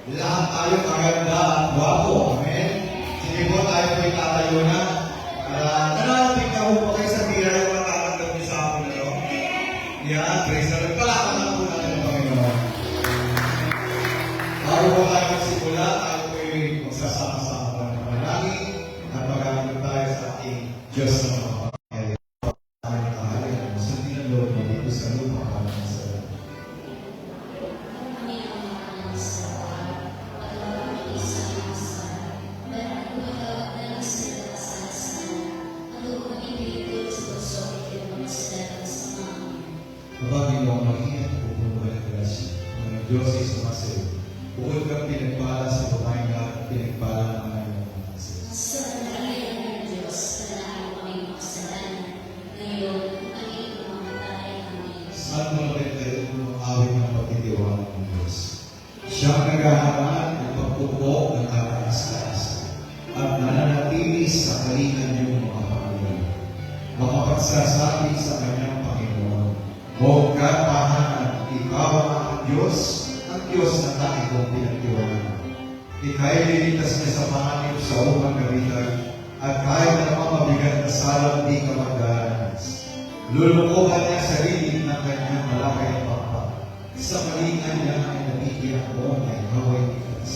Lahat tayo maganda at gwapo. Amen? Sige po, tayo po itatayo na. Nananatig na po kayo sa tira yung matatanggap niyo sa akin na yun. Yan, praise the Lord. Palakpan na po natin ang Panginoon. Bago po tayo magsimula, tayo po yung magsasama-sama po ng panalangin at mag-aalit tayo sa ating Diyos na mga pangyayon. Tayo tayo sa tinalog na dito sa lupa para sa Panginoon, mag-ingat po po ng grasya. Ang Diyos ay sumasayo. Bukod kang pinagpala sa babaeng lahat at pinagpala ng mga iyong mga kasal. Sa pangalan ng Diyos, tanahan mo ang makasalanan. Ngayon, ang iyong mamatay. Amen. Saan mo na rin tayo kung awit ng pagtitiwala ng Diyos? Siyang naghaharan ng pagpupok ng kataas-taas at nananatili sa kalingan niyong mga Panginoon. Makapagsasabi sa kanyang Panginoon, huwag ka tahanan, ikaw ang Diyos na tayo kong pinagtiwalaan. Ika'y lilitas niya sa panganib sa unang gabitan, at kahit na naman mabigat na salang di ka magdaranas. Lulukuhan niya sa rilid ng kanyang malakay na pakpak. Sa kalingan niya ay nabibiyak mo na ikaw ay likas.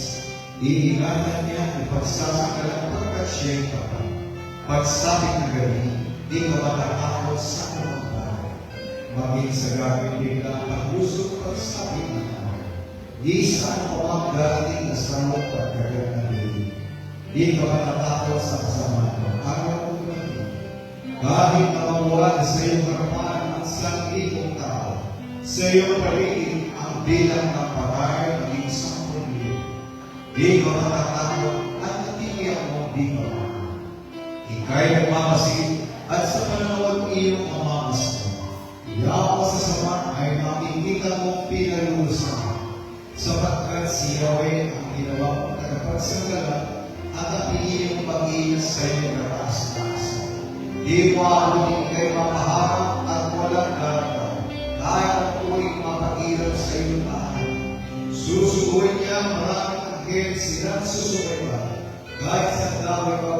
Iingatan niya ipagsasakalan pagkat siya'y kapal. Pagsapit na gabi, di ka matatakot sa anumang bagay. Maging sa gagawin biglang pag-usok pagsapit na naman. Di saan ko ang darating na samot at kagat na lilig. Di ka matatakot sa kasama ng araw o gabi. Kahit na mamuha na sa iyong harapan ang 1,000 tao, sa iyong paligid ang bilang ng patay ng 10,000. Di ka matatakot at natitiyak mo di ka makakot. Ika'y nagmamasid at sa panahon iyong mamamas mo. Iyaw sa sama ay makikita mong pinalulusan. Sapagkat si Yahweh ang ginawa mong tagapagsagalan at ang pinili mong pag-iingat sa iyong kataas-taas. Di mo alunin ika'y mapaharap at walang daratan, kahit ang tuwing mapag-irap sa iyong bahay. Susuguin niya maraming anghel silang susubayban, kahit sa dami pa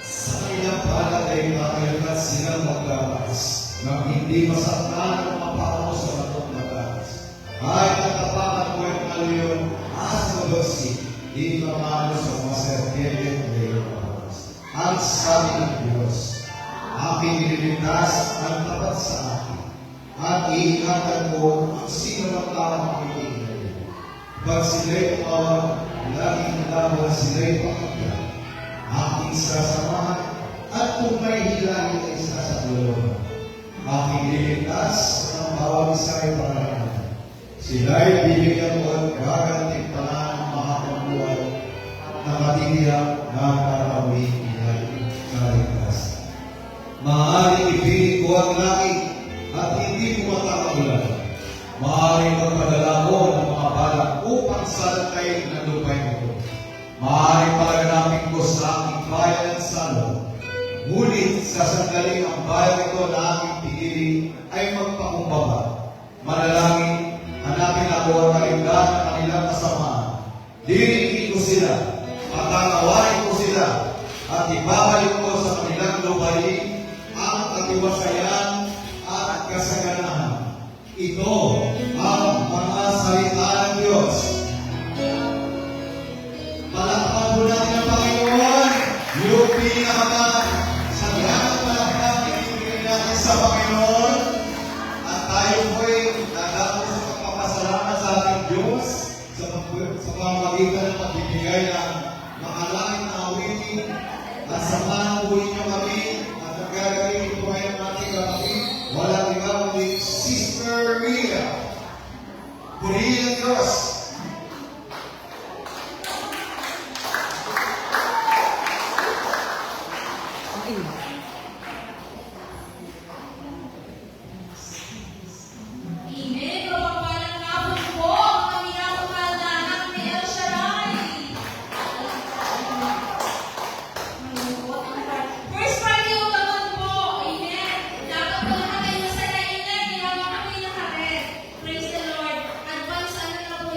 sa kanyang palad ay makilagkat silang maglabas, nang hindi masaktan ang mapao sa matong matas. Kahit ang tapakan mo ay maliyon, asa mabagsik, di ka malo sa mga serpiente at mayroong oras. Ang sabi ng Diyos, aking nililigtas ang tapat sa akin, at iingatan ko ang sino ng taong makikinig. Pag sila'y tumawag, laging nalaman sila'y pakagyan. Aking sasamahan, at kung may hilahin ay sasalulohan. Aking liligtas ng bawat isa ay parang sila'y bibigyan mo at gaganting pala ng mga pagbuhay na matitiyak na karawin nila'y kaligtasan. Maaaring ipinig ko ang langit at hindi ko matakabulan. Maaaring magpadala ko ng mga balak upang salantay ng lupay mo. Maaaring palaganapin ko sa aking bayan ng salo. Ngunit sa sandaling ang bayan ito na aking pinili ay magpakumbaba. Manalangin, hanapin ako ang kaligtaan ng kanilang kasamaan. Dirinigin ko sila, patatawarin ko sila, at ibabalik ko sa kanilang lupain ang katiwasayan at kasaganahan. Ito ang mga salita ng Diyos. Palakpan po natin ang Panginoon, yung pinakaman sa lahat ng palakpan ibigay natin sa Panginoon, at tayo po'y dadako sa pagpapasalamat sa ating Diyos sa pamamagitan ng pagbibigay ng makalangit na awitin at samahan po ninyo kami at nagagawin ito ay ang ating kapatid. Walang iba kundi Sister Mia. Purihin ang Diyos. Amen. Kapagpalang hapon po ang aming nakamahal na anak ni El Shaddai. First Friday of the month po. Amen. Dapat po naman kayo sa kainan. Kaya mga pinakabit. Praise the Lord. Advance ano na po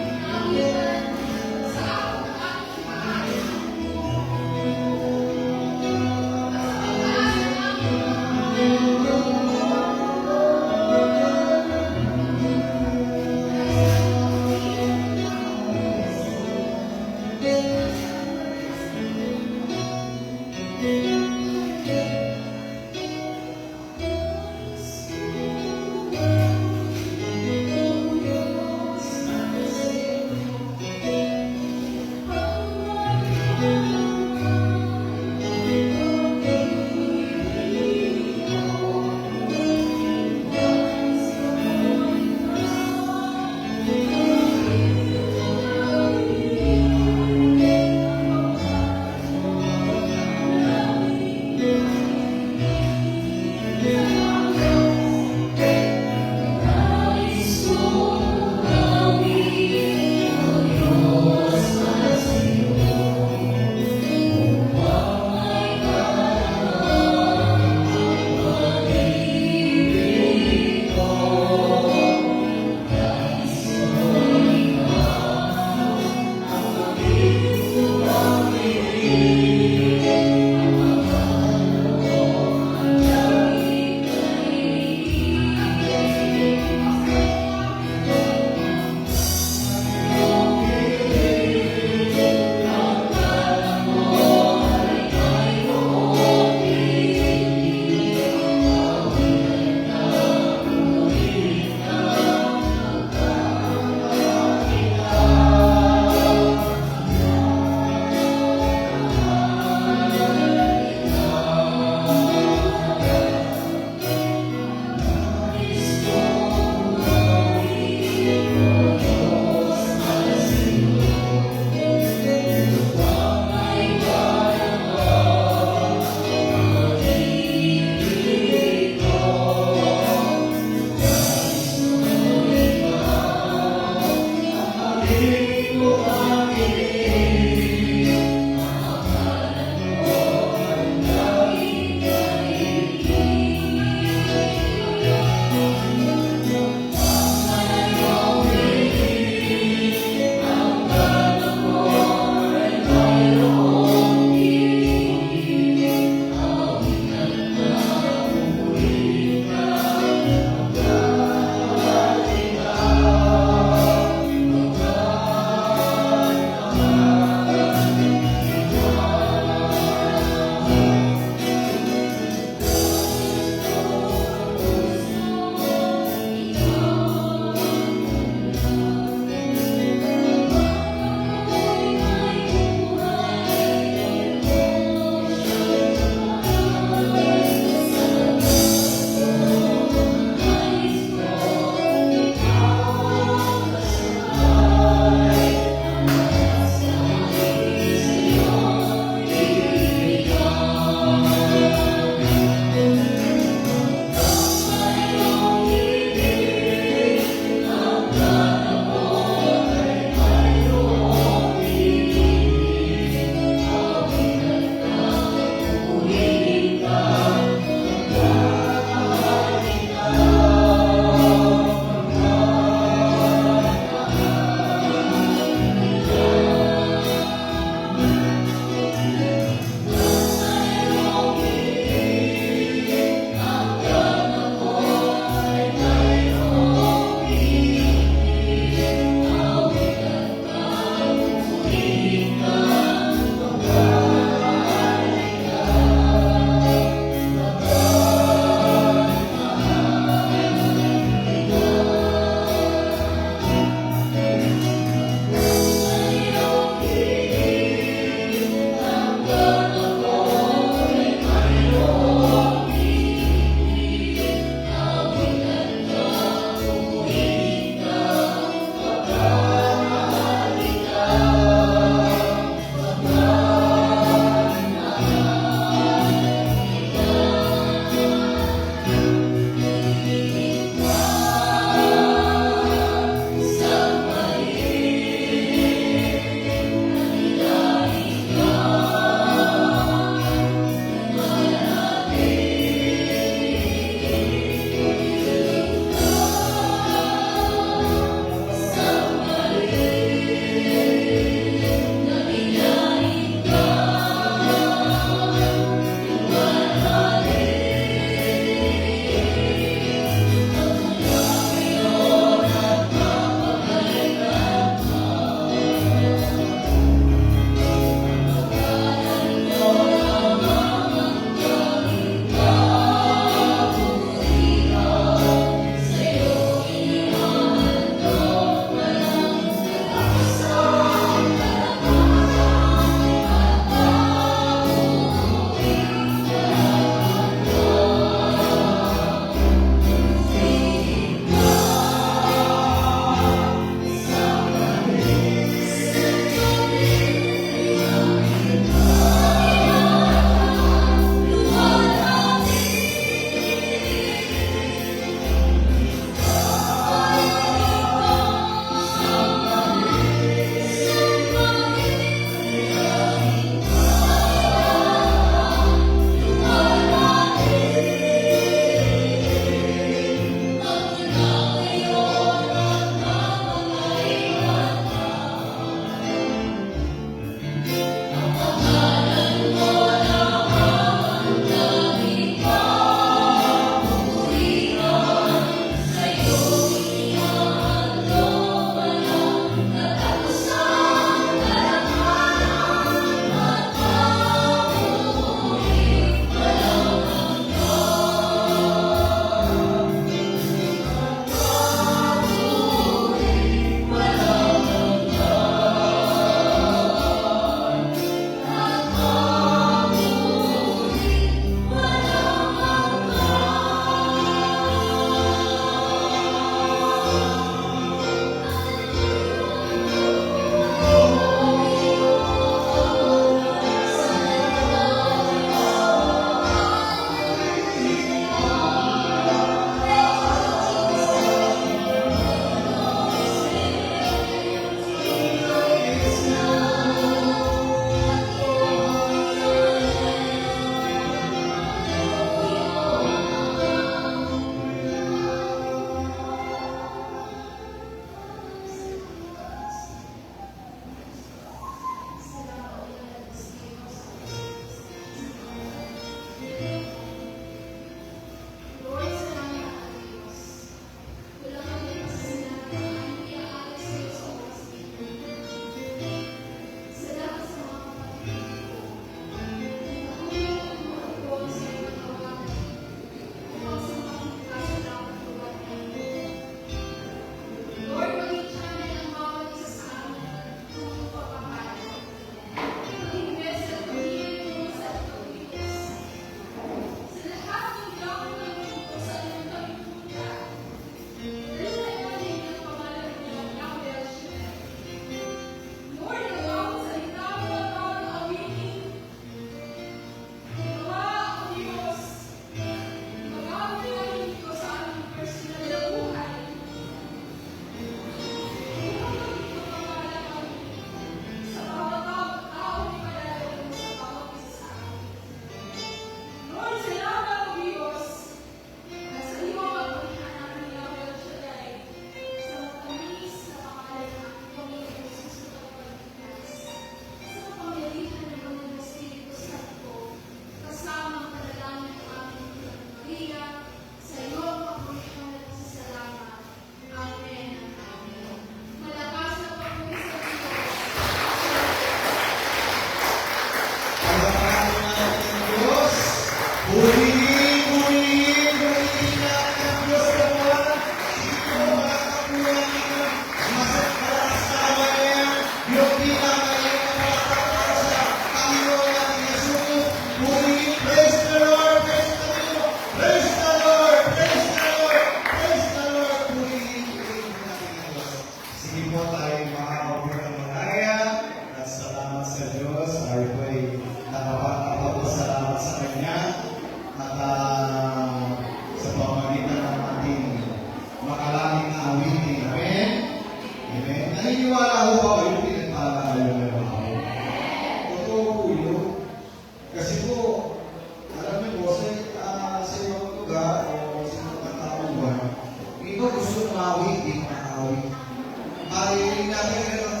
natin gano'n.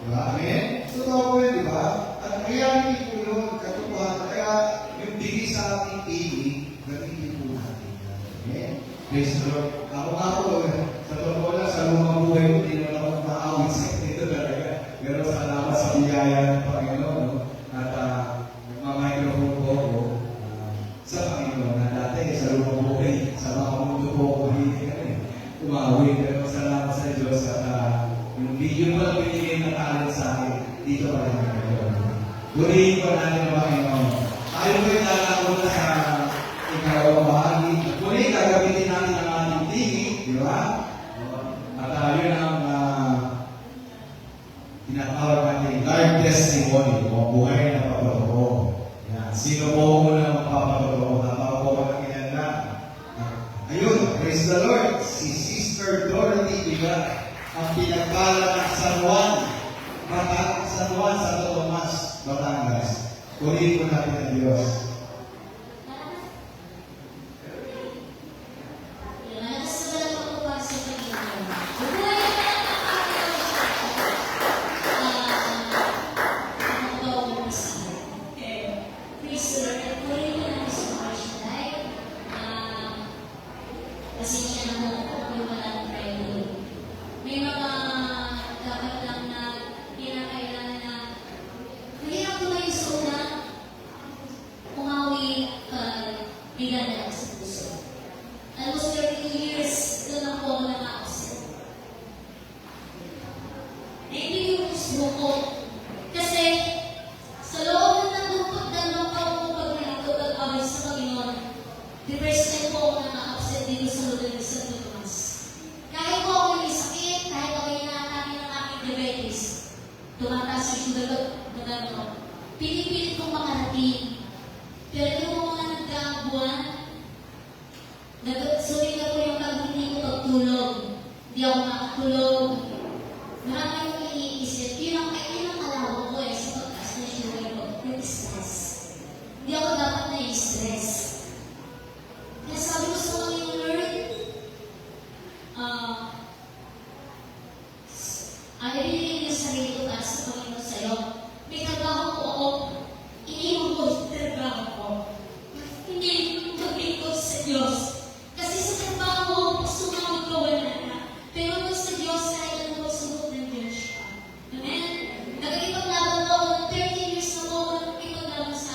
Diba? Amen? Totoo po yun, diba? At kaya hindi po yun, katotohanan. Kaya yung bigay sa ating pili, gamitin po natin. Amen? Praise the Lord. Ako nga po, sa totoo lang, sa lumang buhay ko, hindi naman ako maawit sa ito talaga. Pero salamat sa biyaya ng Panginoon, no? At nagmamicrophone po ako sa Panginoon na dati sa lumang buhay, sa mga mundo po ako hindi kami umawit. Pero salamat sa Diyos at yung video mo lang binigay na talent sa akin, dito pa rin ngayon. Purihin pa natin ang Panginoon. Tayo po yung lalako na sa ikalawang bahagi. Purihin, gagamitin natin ang ating tigi, di ba? At yun ang tinatawag natin live testimony o buhay na papatotoo. Yan. Sino po muna magpapatotoo? Tama po ba ng kinanda? Ayun, praise the Lord. Si Sister Dorothy Bigat ang pinagpala ng San Juan, Santo Tomas, Batangas. Purihin po natin ang Diyos. May mga dapat lang na pinakailangan na mahirap ko na yung soda, umawi bigan na sa puso. Almost 32 years doon ako naka-absent. Hindi yung gusto ko. Kasi sa loob ng lupot na ng pag-pinagod at away sa Panginoon, the first time po ako naka-absent dito sa lugar ng Santo Tomas. Kahit po ako may sakit, kahit ako yung nakakami ng aking diabetes, tumataas yung sugar na gano'n. Pinipilit kong makarating. Pero yung mga nagkabuan, sorry na po yung hindi ko pagtulog. Hindi ako makatulog. Marami yung iniisip. Yun ang alawa ko sa pagtaas na sugar ko, yung stress. Hindi ako dapat na-stress. Kaya sabi ko sa mga Lord, alilin yung sarili ko para sa Panginoon sa'yo. May trabaho ko ako, iniwan ko yung trabaho ko. Hindi maglingkod sa Diyos. Kasi sa trabaho, sumawag ko wala na. Pero kung sa Diyos, kahit ano magsubok ng Diyos siya. Amen? Nagkikipaglaban ko ako, 30 years na ako, nagkikipaglaban sa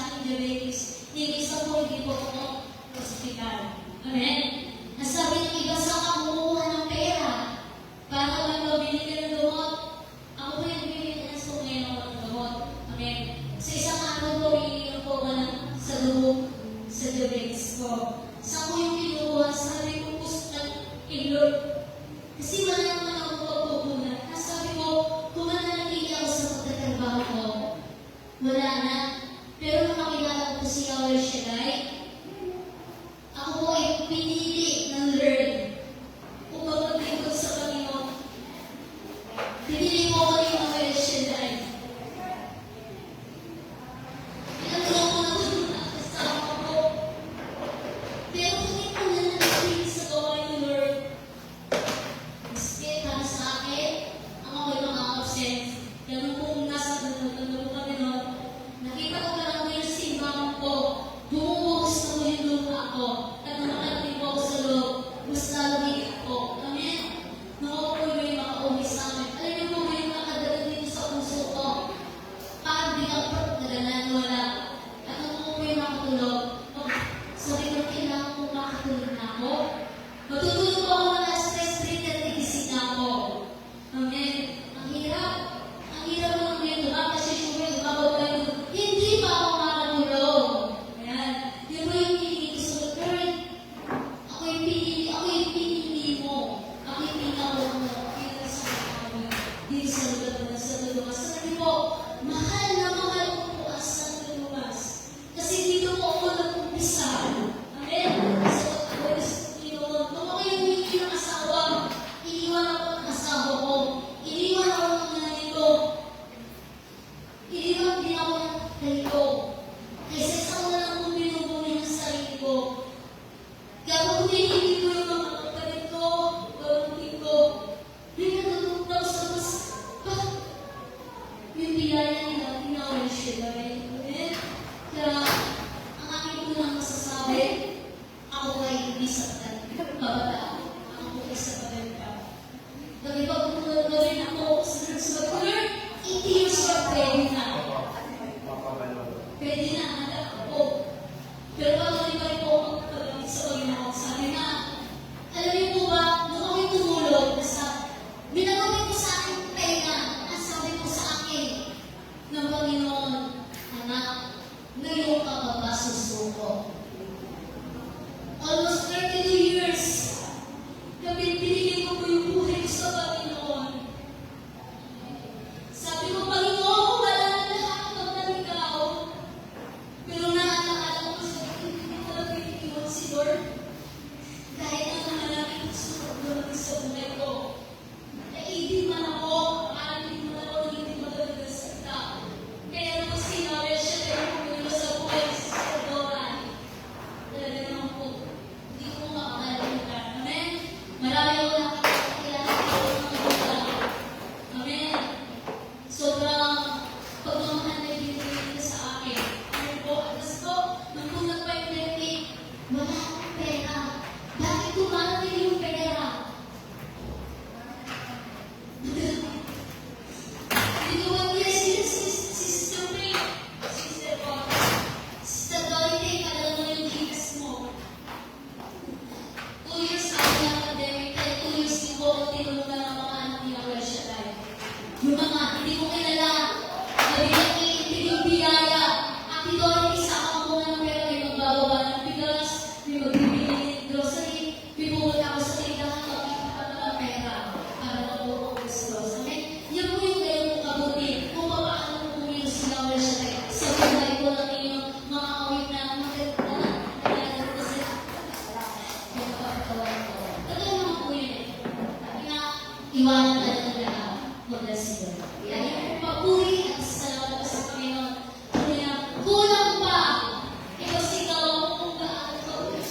iwanan ka ng lahat. Mag-bless si Lord. Yan yung papuri at salamat ko sa Panginoon. Kaya kulang pa ako. Ikaw sigaw kung gaano ka ulit.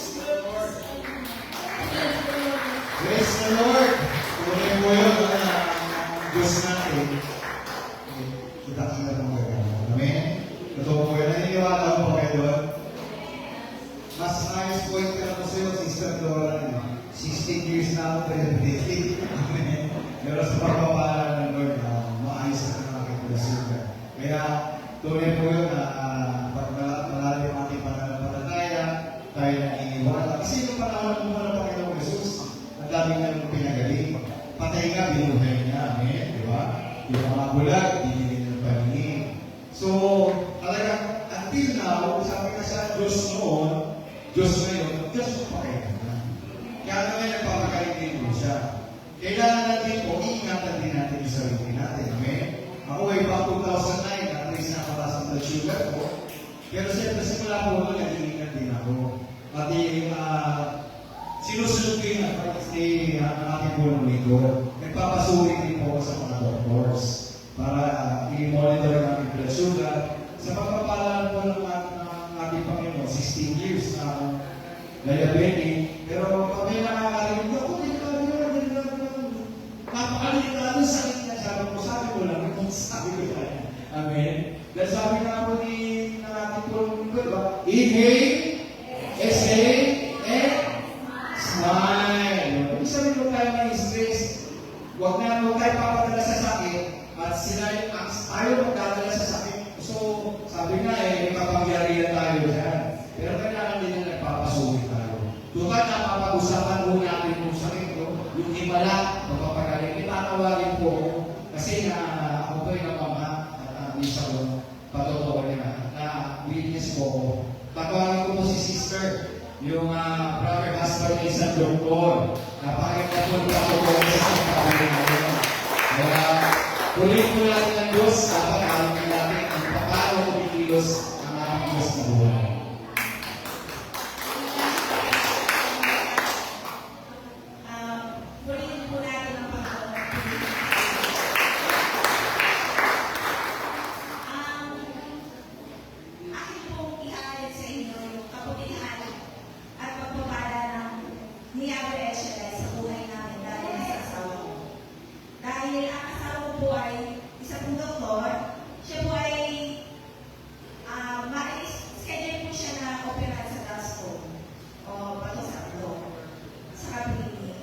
Praise the Lord! Tunay po yun ang Diyos natin. Kita-kita ng gagawin. Amen? Totoo po yun. Naniniwala ko po kayo doon. Mas nice point ka na po sa'yo, Sister Dora. 16 years na ako, pero hindi. Amen? Pero sa pagpapala ng Lord, maayos na ng aking relasyon. Kaya, tunay po yun na pag malalim ang ating pananampalataya, tayo na iniwala. Kasi yung panahon mo ng Panginoong Jesus, ang daming nang pinagaling. Patay nga, binuhay niya. Amen? Di ba? Yung mga bulag, dinilin ng paningin. So, talagang, until now, sabi ka sa Diyos noon, Diyos ngayon, Diyos pa kayo. Kaya naman nagpapagaling din po siya. Kailangan natin po, iingatan din natin yung sarili natin. Amen? Ako ay pa 2009, at least nakapasa ng blood sugar ko. Pero siyempre, simula po ako, nag-iingat din ako. At sinusunod ko yung ating punong linggo. Nagpapasuri din po ako sa mga doctors para i-monitor ang ating blood sugar. Sa pagpapalaan po ng ating Panginoon, 16 years na diabetic. Pero pag may nakakarinig ako, napakalimutan sa sakit niya. Sabi ko lang, sabi ko yan. Amen? Dahil sabi nga po ng ating punong linggo, diba? Inhale, exhale, and smile. Ibig sabihin ko tayo may stress. Huwag tayo papadala sa sakit at sila yung ayaw magdadala sa sakit. So, sabi nga may kapangyarihan tayo dyan. Pero kailangan din na nagpapasulit tayo. Tukat napapag-usapan po natin yung sakit ko, yung himala, magpapagaling. Itatawagin po ako kasi ako po yung mama at misa ko, patotoo niya, na witness po ako. Tatawagin ko po si sister, yung brother husband na isang doktor. Napakita po niya ako po sa isang kapalit natin. Kaya, ulit po natin ang Diyos, dapat alam natin ang paano kumikilos ang ating Diyos na buhay. Purihin po natin ang Panginoon. Akin pong ihalit sa inyo yung kabutihan at pagpapala ng ni Abel Echelay sa buhay namin dahil sa asawa ko. Dahil ang asawa ko po ay isang doktor, siya po ay schedule po siya na operan sa gastro o pato sa ulo, sa kapilini.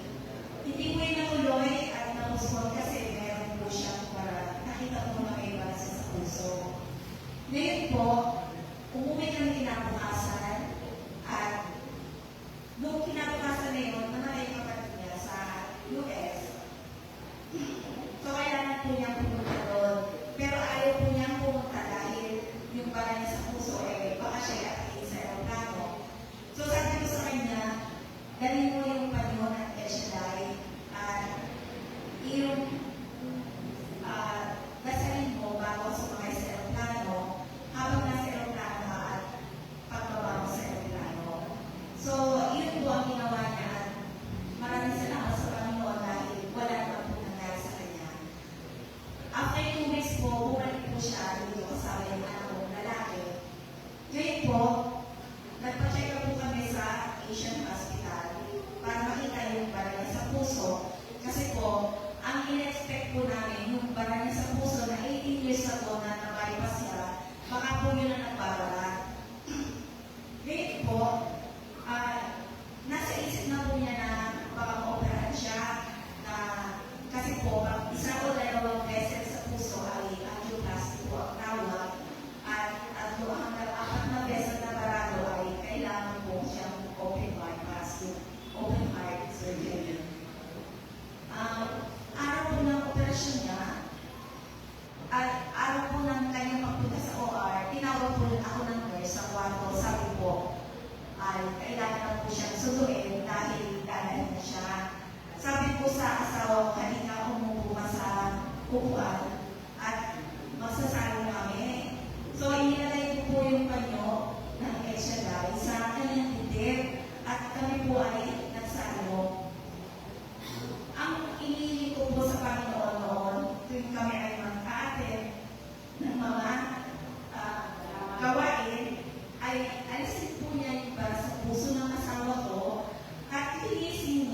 Hindi po yung natuloy at napuspon kasi meron po siya para nakita po mga iba sa puso. Ngayon po, umuwi kami kinabukasan at nung kinabukasan na yun, namatay yung kapatid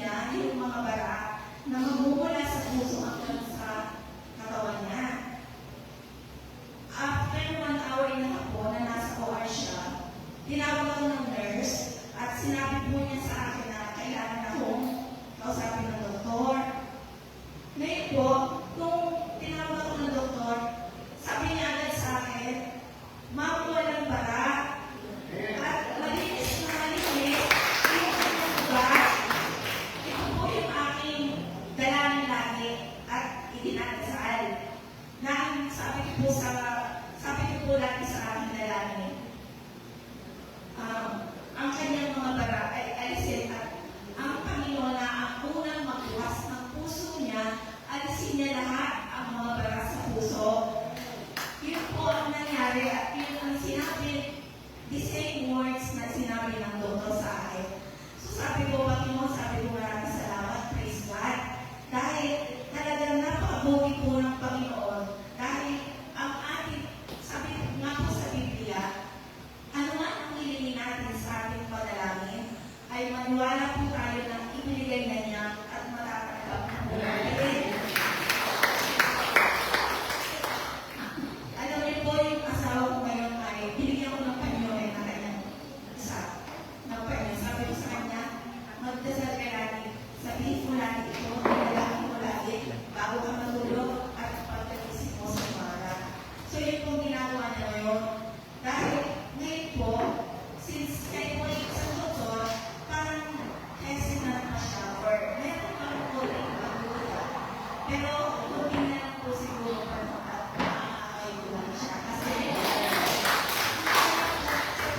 niya yung mga bara na magmumula sa puso hanggang sa katawan niya. After 1 hour na ako na nasa OR siya, tinawag ako ng nurse at sinabi po niya sa akin na kailangan akong kausapin ng doktor. Ngayon po, nung tinawag ako ng doktor, sabi niya agad sa akin, "Ma'am, walang bara at malinis na malinis yung kanyang ugat." Ito po yung aking dalangin lagi at idinadasal. Na sabi ko po lagi sa aking dalangin, ang kanyang mga bara ay alisin at ang Panginoon na ang unang magbukas ng puso niya, alisin niya lahat ang mga bara sa puso. Yun po ang nangyari at yun ang sinabi, the same words na sinabi ng doktor sa akin. So sabi ko, Panginoon, sabi ko maraming salamat, praise God. Dahil talagang napakabuti po ng Panginoon. Dahil ang ating, sabi ko nga po sa Biblia, ano nga ang hilingin natin sa ating panalangin, ay maniwala po tayo na ibinigay na niya at matatanggap po natin. Alam niyo po, yung asawa ko ngayon ay binigyan ko ng Panginoon na kanyang isa. Sabi ko sa kanya, magdasal ka lagi. Sabihin mo lagi ito, nalaki mo lagi, bago ka matulog at pagkagising mo sa umaga. So yun pong ginagawa niya ngayon. Dahil ngayon po, since kayo po yung isang doktor, parang hesitant na siya or meron kang konting pagduda. Pero hindi na lang po siguro at makakaibulan siya. Kasi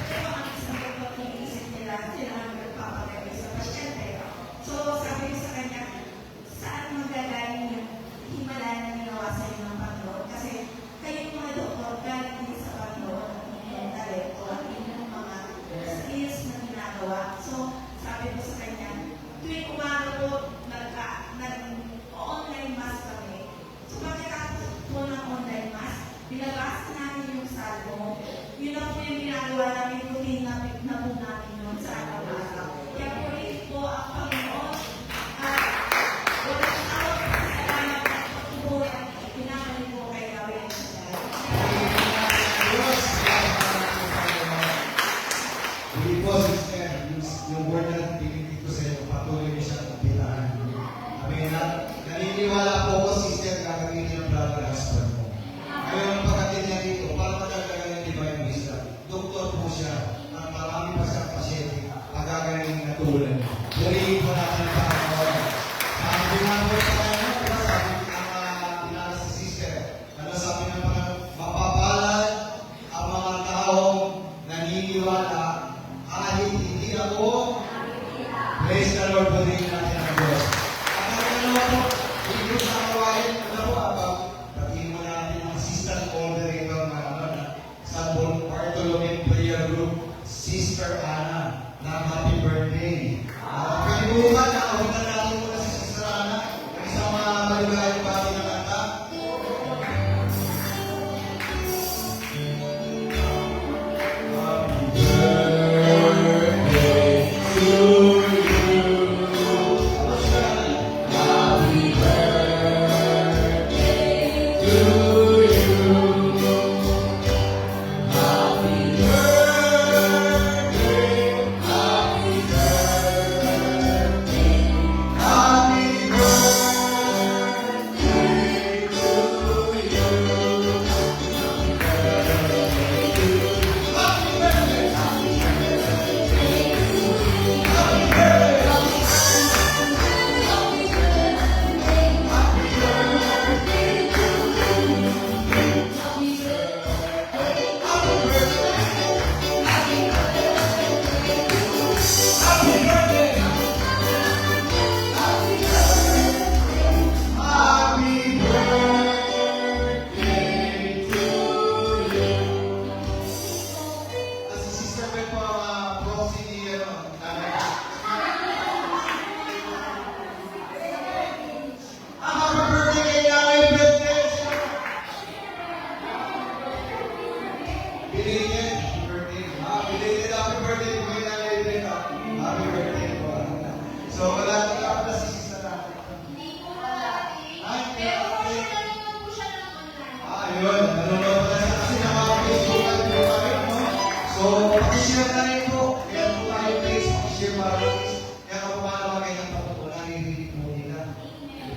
pero ang isang doktor iniisip nila, sila ang nagpapagaling sa pasyente. So sabi ko sa kanya, saan magagaling yung himala na ginawa sa inyo ng Panginoon? Kasi kayong mga doktor, galing din sa Panginoon ang inyong talento at inyong mga skills na ginagawa. So, sabi ko sa kanya, tuwing umaga po, nag-online mass kami. So, pagkatapos po ng online mass, binabasa namin yung salmo. Yun lang po yung ginagawa namin, routine na po namin yun sa araw-araw. Kaya po rin po ang Panginoon at walang tawag sa salamat at patuloy at pinamali po kay Yahweh ang Shaddai. Hindi po, sister, yung word na pinigit ko sa inyo, patuloy niyo siyang kapilaan. Naniniwala po ko, sister, gagawin niya ang brother husband mo. Ngayon, pagdating niya dito, para magdagdagan ng divine wisdom, doktor po siya, ang marami pa siyang pasyente, magagaling na tulad. Purihin po natin ang Panginoon. Ang ginagawa sa kanya, diba, sabi ang pinala sa sister, ano sabi ng Panginoon, mapapalad ang mga taong naniniwala kahit hindi ako. Praise the Lord, purihin natin ang Diyos. Ang ano po, hindi ko sa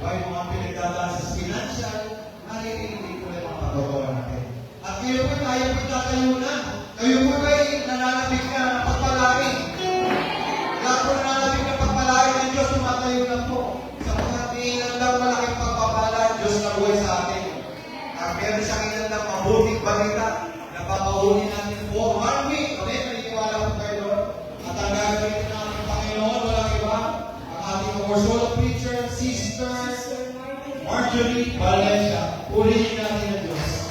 ba yung mga pinagdadaan sa financial, naririnig ko na yung mga pagbabawa natin. At kayo po, tayo po tatayo na. Kayo po ba'y nananabig na ng pagpalari? Lahat po nananabig na pagpalari ng Diyos, tumatayo na po. Sapagkat iilandang malaking pagpapala ang Diyos na buhay sa atin. At meron siyang ilandang mabuting balita na papahuli natin for 1 week. Amen? Naniniwala po kayo doon. At ang gagawin ng ating Panginoon, walang iba, ang ating solo preacher, Sister Marjorie Valencia. Purihin natin ang Diyos.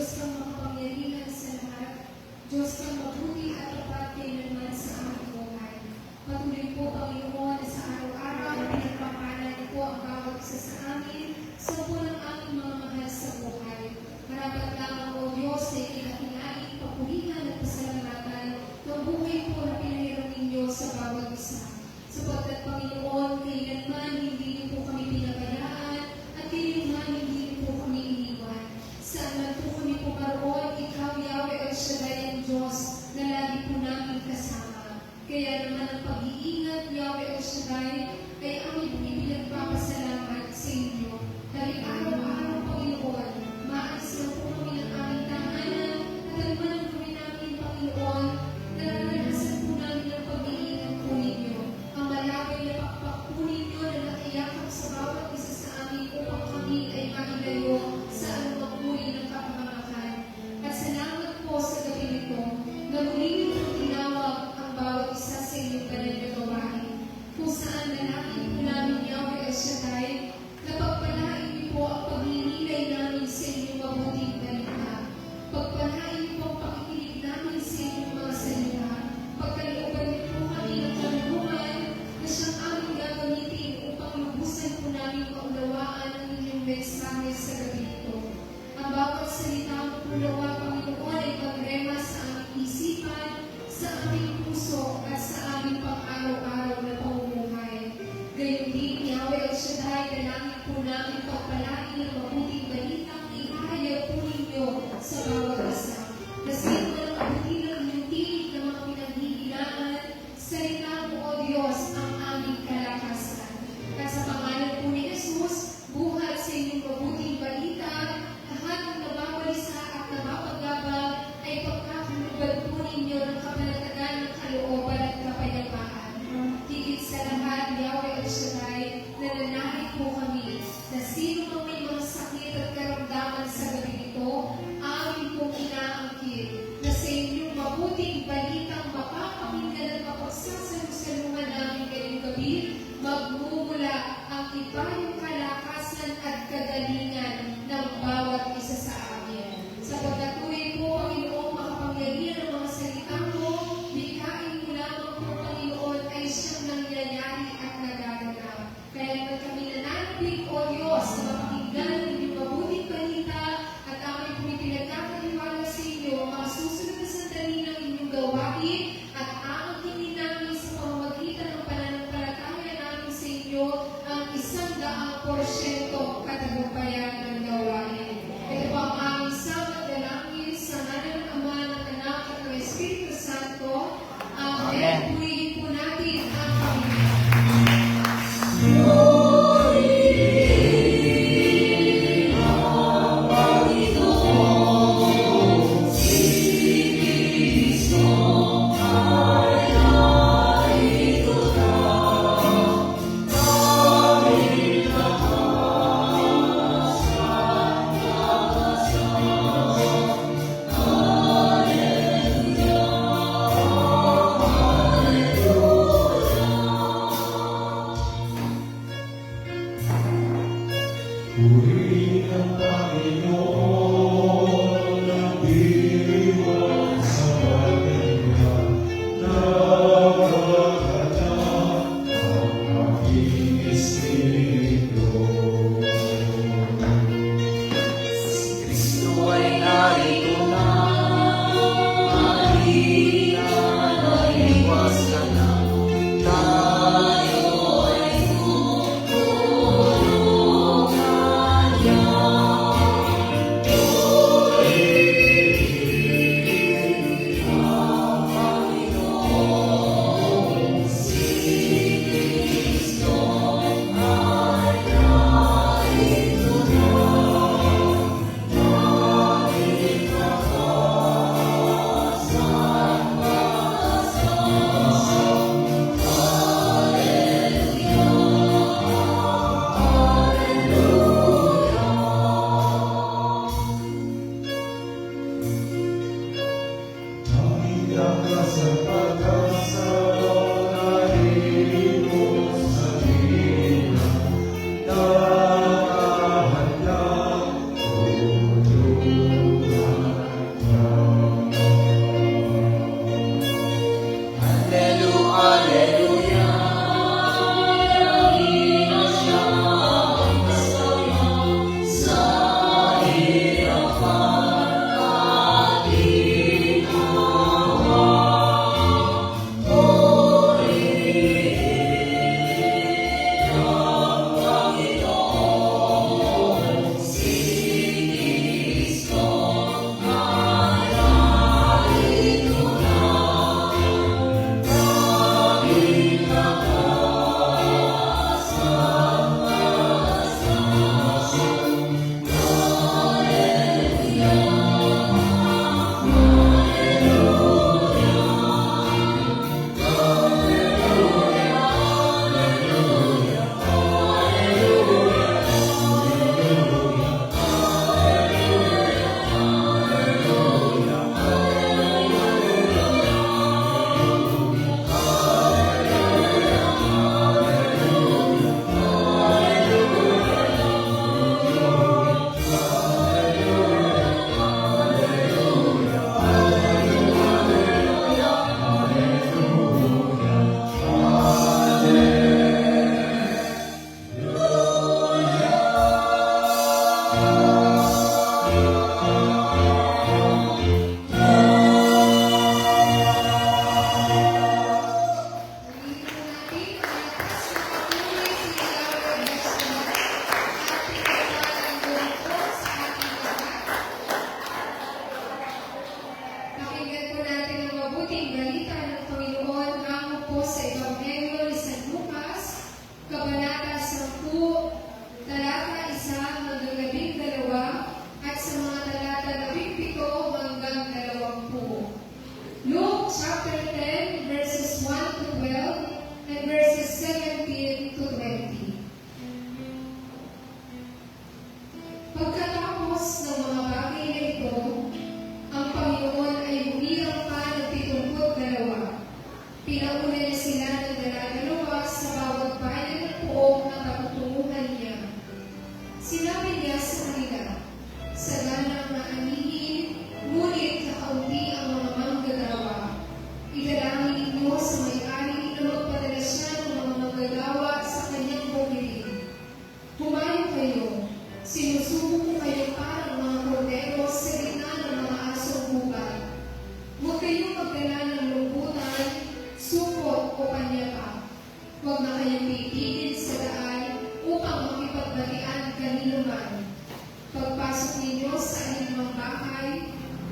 Diyos kang makapangyarihan sa lahat, Diyos kang mabuti at tapat kailanman sa aming buhay. Patuloy po, Panginoon, na sa araw-araw pinagpapala niyo po ang bawat isa sa amin sa po ng aming mga mahal sa buhay. Marapat lamang, O Diyos, na ikinakinain, papurihan at pasalamatan ng buhay po na pinahirap ninyo sa bawat isa. Sapagkat, Panginoon, kailanman hindi niyo po kami pinabayaan at kailanman hindi niyo po kami iniwan. Saan man po kami pumaroon, ikaw, Yahweh El Shaddai, ang Diyos na lagi po namin kasama. Kaya naman ang pag-iingat, Yahweh El Shaddai, ay aming pinagpapasalamat sa inyo. Dahil araw-araw, Panginoon, maalis lang po kami ng aming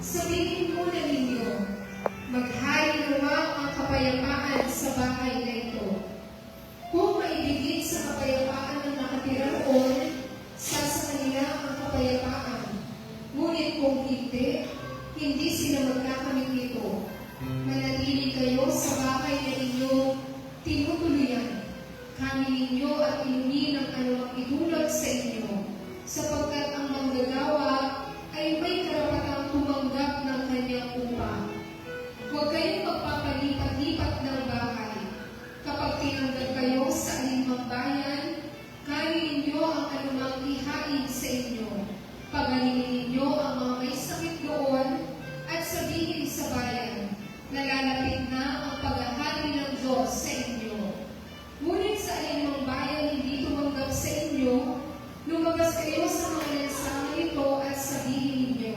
Sabihin muna ninyo, maghari nawa ang kapayapaan sa bahay na ito. Kung maibigin sa kapayapaan ng nakatira roon, sa kanila ang kapayapaan. Ngunit kung hindi, hindi sila magkakamit nito. Manatili kayo sa bahay na inyong tinutuluyan. Kanin ninyo at inumin ang anumang idulot sa inyo, sapagkat ang manggagawa ay may karapatang tumanggap ng kanyang upa. Huwag kayong magpapalipat-lipat ng bahay. Kapag tinanggap kayo sa alinmang bayan, kanin ninyo ang anumang ihain sa inyo. Pagalingin ninyo ang mga may sakit doon at sabihin sa bayan, nalalapit na ang paghahari ng Diyos sa inyo. Ngunit sa alinmang bayan hindi tumanggap sa inyo, lumabas kayo sa mga lansangan nito at sabihin ninyo,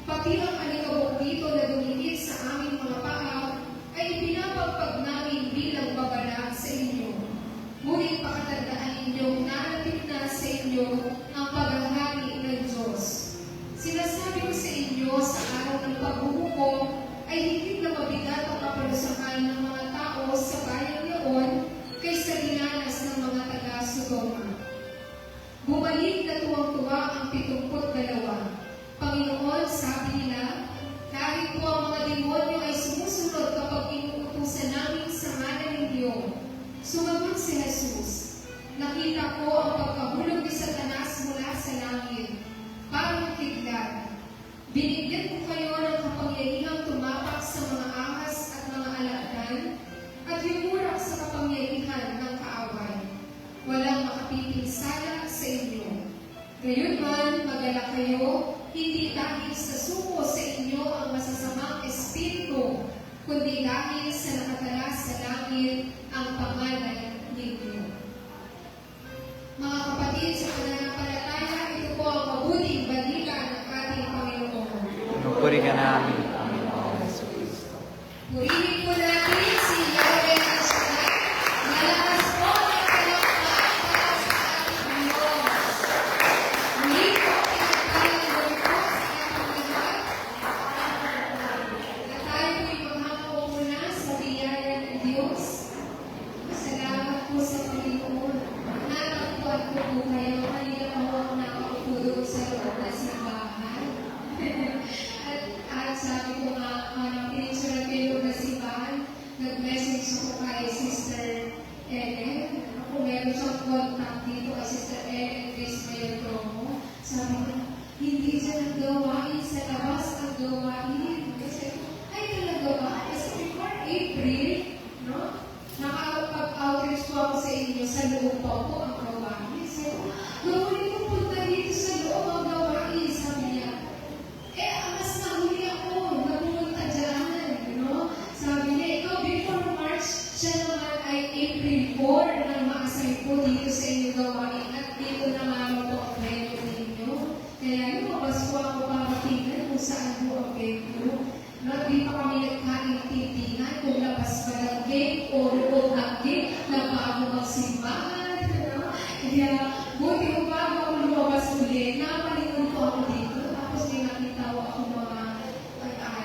pati ang alikabok dito na dumikit sa aming mga paa ay pinapagpag namin bilang babala sa inyo. Ngunit pakatandaan ninyong narapit na sa inyo ang paghahari ng Diyos. Sinasabi ko sa inyo sa araw ng paghuhukom ay higit na mabigat ang kaparusahan ng mga tao sa bayan noon kaysa dinanas ng mga taga-Sodoma. Bumalik na tuwang-tuwa ang 72. Panginoon, sabi nila, kahit po ang mga demonyo ay sumusunod kapag inuutusan namin sa ngalan ng Diyos. Sumagot si Jesus, nakita ko ang pagkahulog ni Satanas mula sa langit, parang kidlat. Binigyan ko kayo ng kapangyarihang tumapak sa mga ahas at mga alakdan, at yumurak sa kapangyarihan ng kaaway. Walang makapipinsala sa inyo. Gayunman, mag-alala kayo, hindi dahil sa suko sa inyo ang masasamang espiritu, kundi dahil sa nakatala sa langit ang pangalan ninyo. Mga kapatid, sa pananampalataya, ito po ang mabuting balita ng ating Panginoon. Pinupuri ka namin, Panginoon Jesucristo. Purihin po natin si Yahweh at Shaddai. Malakas po ang palakpakan para sa ating Diyos. Muli po pinagpapalagay po sa ating lahat. Na tayo po'y maghangko muna sa biyaya ng Diyos. Salamat po sa Panginoon. Natagpuan ko po kayo. Kanina po ako nakakutulog sa loob na simbahan. At sabi ko nga, pinicture kayo na simbahan, nag-message ako kay Sister Ellen. Ako meron siyang contact dito kay Sister Ellen Grace Mayordomo. Sabi ko, hindi siya naggawain sa labas ang gawain. Kasi, ay talaga ba? Kasi before April, no? Nakakapag-outreach po ako sa inyo sa loob pa po ang gawain. So, gawin ko punta dito sa loob ang gawain, sabi niya. Mas nahuli ako, napumunta dyan, no? Sabi niya, ikaw, before March, siya naman ay April 4 na ma-assign po dito sa inyo gawain at dito na naman po ang venue ninyo. Kaya lumabas po ako para tingnan kung saan po ang venue. No, di pa kami nagkaintindihan kung labas ba ng gate o loob ng gate na bago magsimbahan. No? Kaya, buti ko bago ako lumabas ulit, napalingon po ako dito. Tapos may nakita ko ako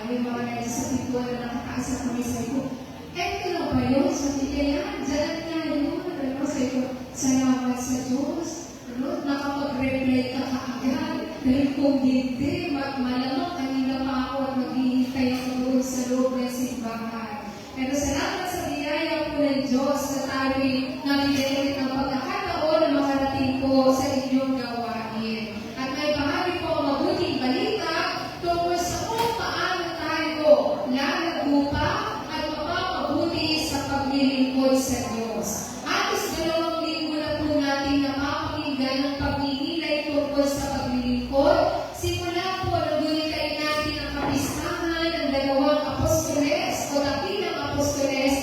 may mga nais sa pintuan na nakataas sa kami sa ko. Ito na ba yun? Sabi niya, yan, dyan nga yun. Sabi ko, salamat sa Diyos. Nakapag-reply ka kaagad. Dahil kung hindi, malamang kanina pa ako at maghihintay ako doon sa loob ng simbahan. Pero salamat sa biyaya po ng Diyos na tayo'y nabigay ng pagkakataon na makarating po sa inyong gawain. At may bahagi po ang mabuting balita tungkol sa kung paano tayo lalago pa at mapapabuti sa paglilingkod sa Diyos. Atos 2 linggo na po natin napapakinggan ng pagninilay tungkol sa paglilingkod. Simula po nang bulikay natin ang kapistahan ng 2 apostoles o dakilang apostoles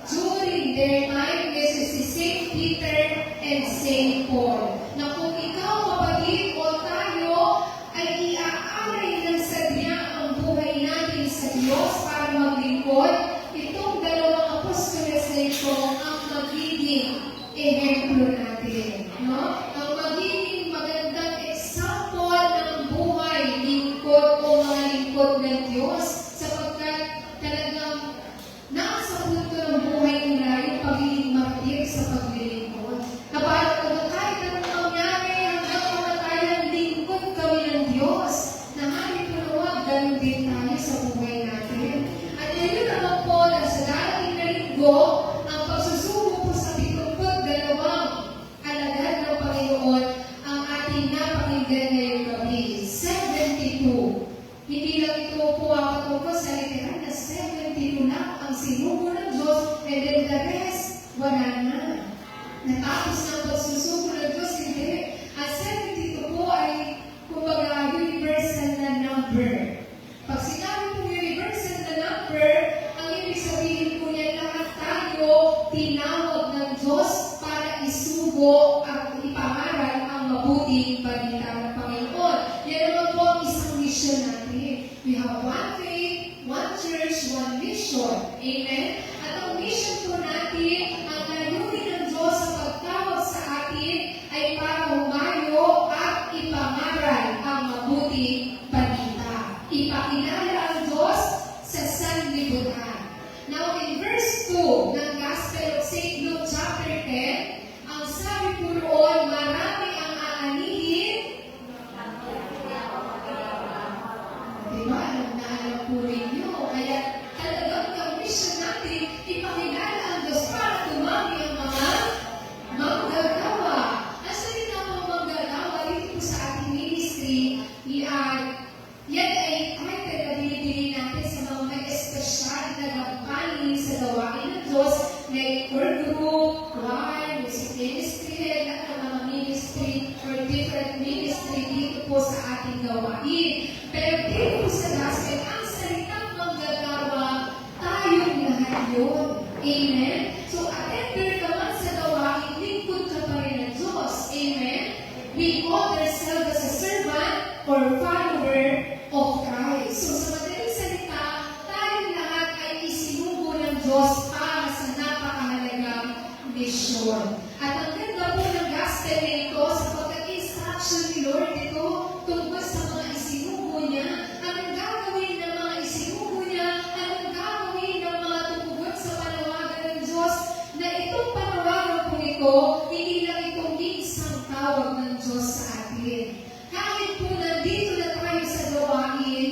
during their time. This is si St. Peter paglilingkod ng Diyos sapagkat talagang nasa punto ng buhay nila yung pagiging martir sa paglilingkod. Na parang kahit anong mangyari hanggang kamatayan, lingkod kami ng Diyos. Na hari po nawa, ganun din tayo sa buhay natin. At yun naman po na sa darating na linggo, ang pagsusubo po sa 72 alagad ng Panginoon ang ating napakinggan ngayong gabi. 72. Hindi lang ito po ang patungkol sa literal na 72 lang ang sinugo ng Diyos, and then the rest, wala na. Natapos ng pagsusugo ng Diyos, hindi. Ang 72 po ay, kumbaga, universal na number. Pag sinabi po universal na number, ang ibig sabihin po niya lahat tayo tinawag ng Diyos para isugo at ipangaral ang mabuting balita ng Panginoon. Yan naman po ang isang mission natin. We have one faith, one church, one mission. Amen? At ang mission po natin, ang layunin ng Diyos sa pagtawag sa atin ay para humayo at ipangaral ang mabuting balita. Ipakilala ang Diyos sa sanlibutan. Now, in verse 2 ng Gospel of St. Luke chapter 10, ang sabi po roon, marami ang aanihin. Diba? Alam na alam po ninyo. Kaya talagang ang mission natin, ipakilala ang Diyos para dumami ang mga manggagawa. Ang salita ng manggagawa dito po sa ating ministry, yan ay title na binibigay natin sa mga may espesyal na gampanin sa gawain ng Diyos, like word group, choir, music ministry, at ang mga ministry or different ministry dito po sa ating gawain. Pero dito po sa gospel, ang salitang manggagawa, tayong lahat yun. Amen? So, attender ka man sa gawain, lingkod ka pa rin ng Diyos. Amen? We call ourselves as a servant or follower of Christ. So, sa madaling salita, tayong lahat ay isinugo ng Diyos para sa napakahalagang mission. At ang ganda po ng gospel nito, sapagkat instruction ni Lord ito tungkol sa mga isinugo niya, anong gagawin ng mga isinugo niya, anong gagawin ng mga tumugon sa panawagan ng Diyos, na itong panawagan po ito, hindi lang itong isang tawag ng Diyos sa atin. Kahit po nandito na tayo sa gawain,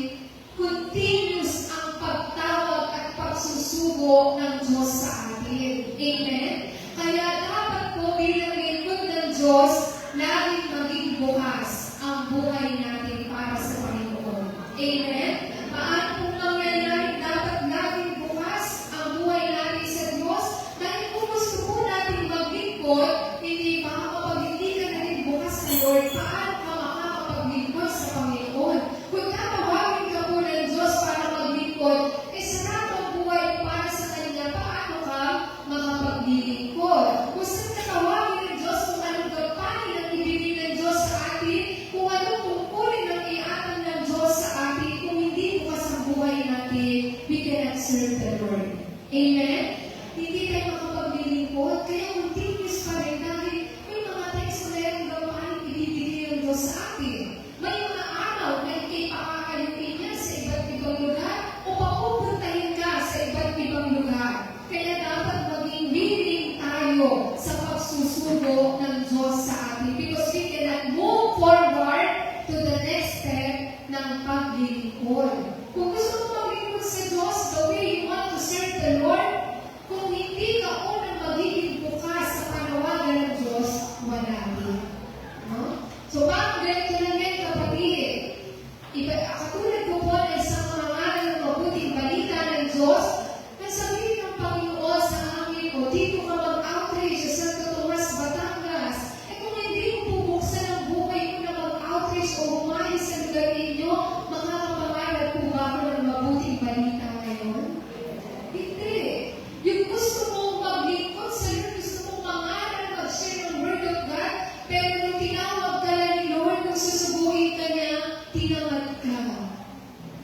continuous ang pagtawag at pagsusugo ng Diyos sa atin. Amen? Kaya dapat po bilang lingkod ng Diyos, laging maging bukas ang buhay natin para sa Panginoon. Amen? Paano po mangyayari? Dapat laging bukas ang buhay natin sa Diyos. Dahil kung gusto po natin maglingkod, hindi ba kapag hindi ka naging bukas sa Lord, paano ka makakapaglingkod sa Panginoon? Kung tatawagin ka po ng Diyos para maglingkod, sarado ang buhay mo para sa Kanya, paano ka makapaglingkod? Kung saan tatawagin ng Diyos, kung anong gampanin ang ibigay ng Diyos sa atin, kung anong tungkulin ang iatan ng Diyos sa atin, kung hindi bukas ang buhay natin, we cannot serve the Lord. Amen? Hindi tayo makapaglingkod, kaya continuous pa rin dahil may mga text na mayroong gampanin ibibigay ng Diyos sa atin. May mga araw na ipakakayuin niya sa iba't ibang lugar o papupuntahin ka sa iba't ibang lugar. Kaya dapat maging willing tayo sa pagsusugo ng Diyos sa atin because we cannot move forward to the next step ng paglilingkod. Kung gusto mo maglingkod sa Diyos the way you want to serve the Lord, kung hindi ka unang magiging bukas sa panawagan ng Diyos, wala din. No? So, bakit ganito lang yan, kapatid? Katulad ko po na isang mangaral ng mabuting balita ng Diyos, ang sabihin ng Panginoon sa amin, o dito ka mag-outreach sa Santo Tomas, Batangas. Kung hindi mo bubuksan ang buhay mo na mag-outreach o humahin sa lugar ninyo, makakapangaral po ba ako ng mabuting balita ngayon? Hindi. Yung gusto mong maglingkod sa Lord, gusto mong mangaral, mag-share ng Word of God, pero nung tinawag ka lang ni Lord, kung susubuhin ka niya, tinamad ka.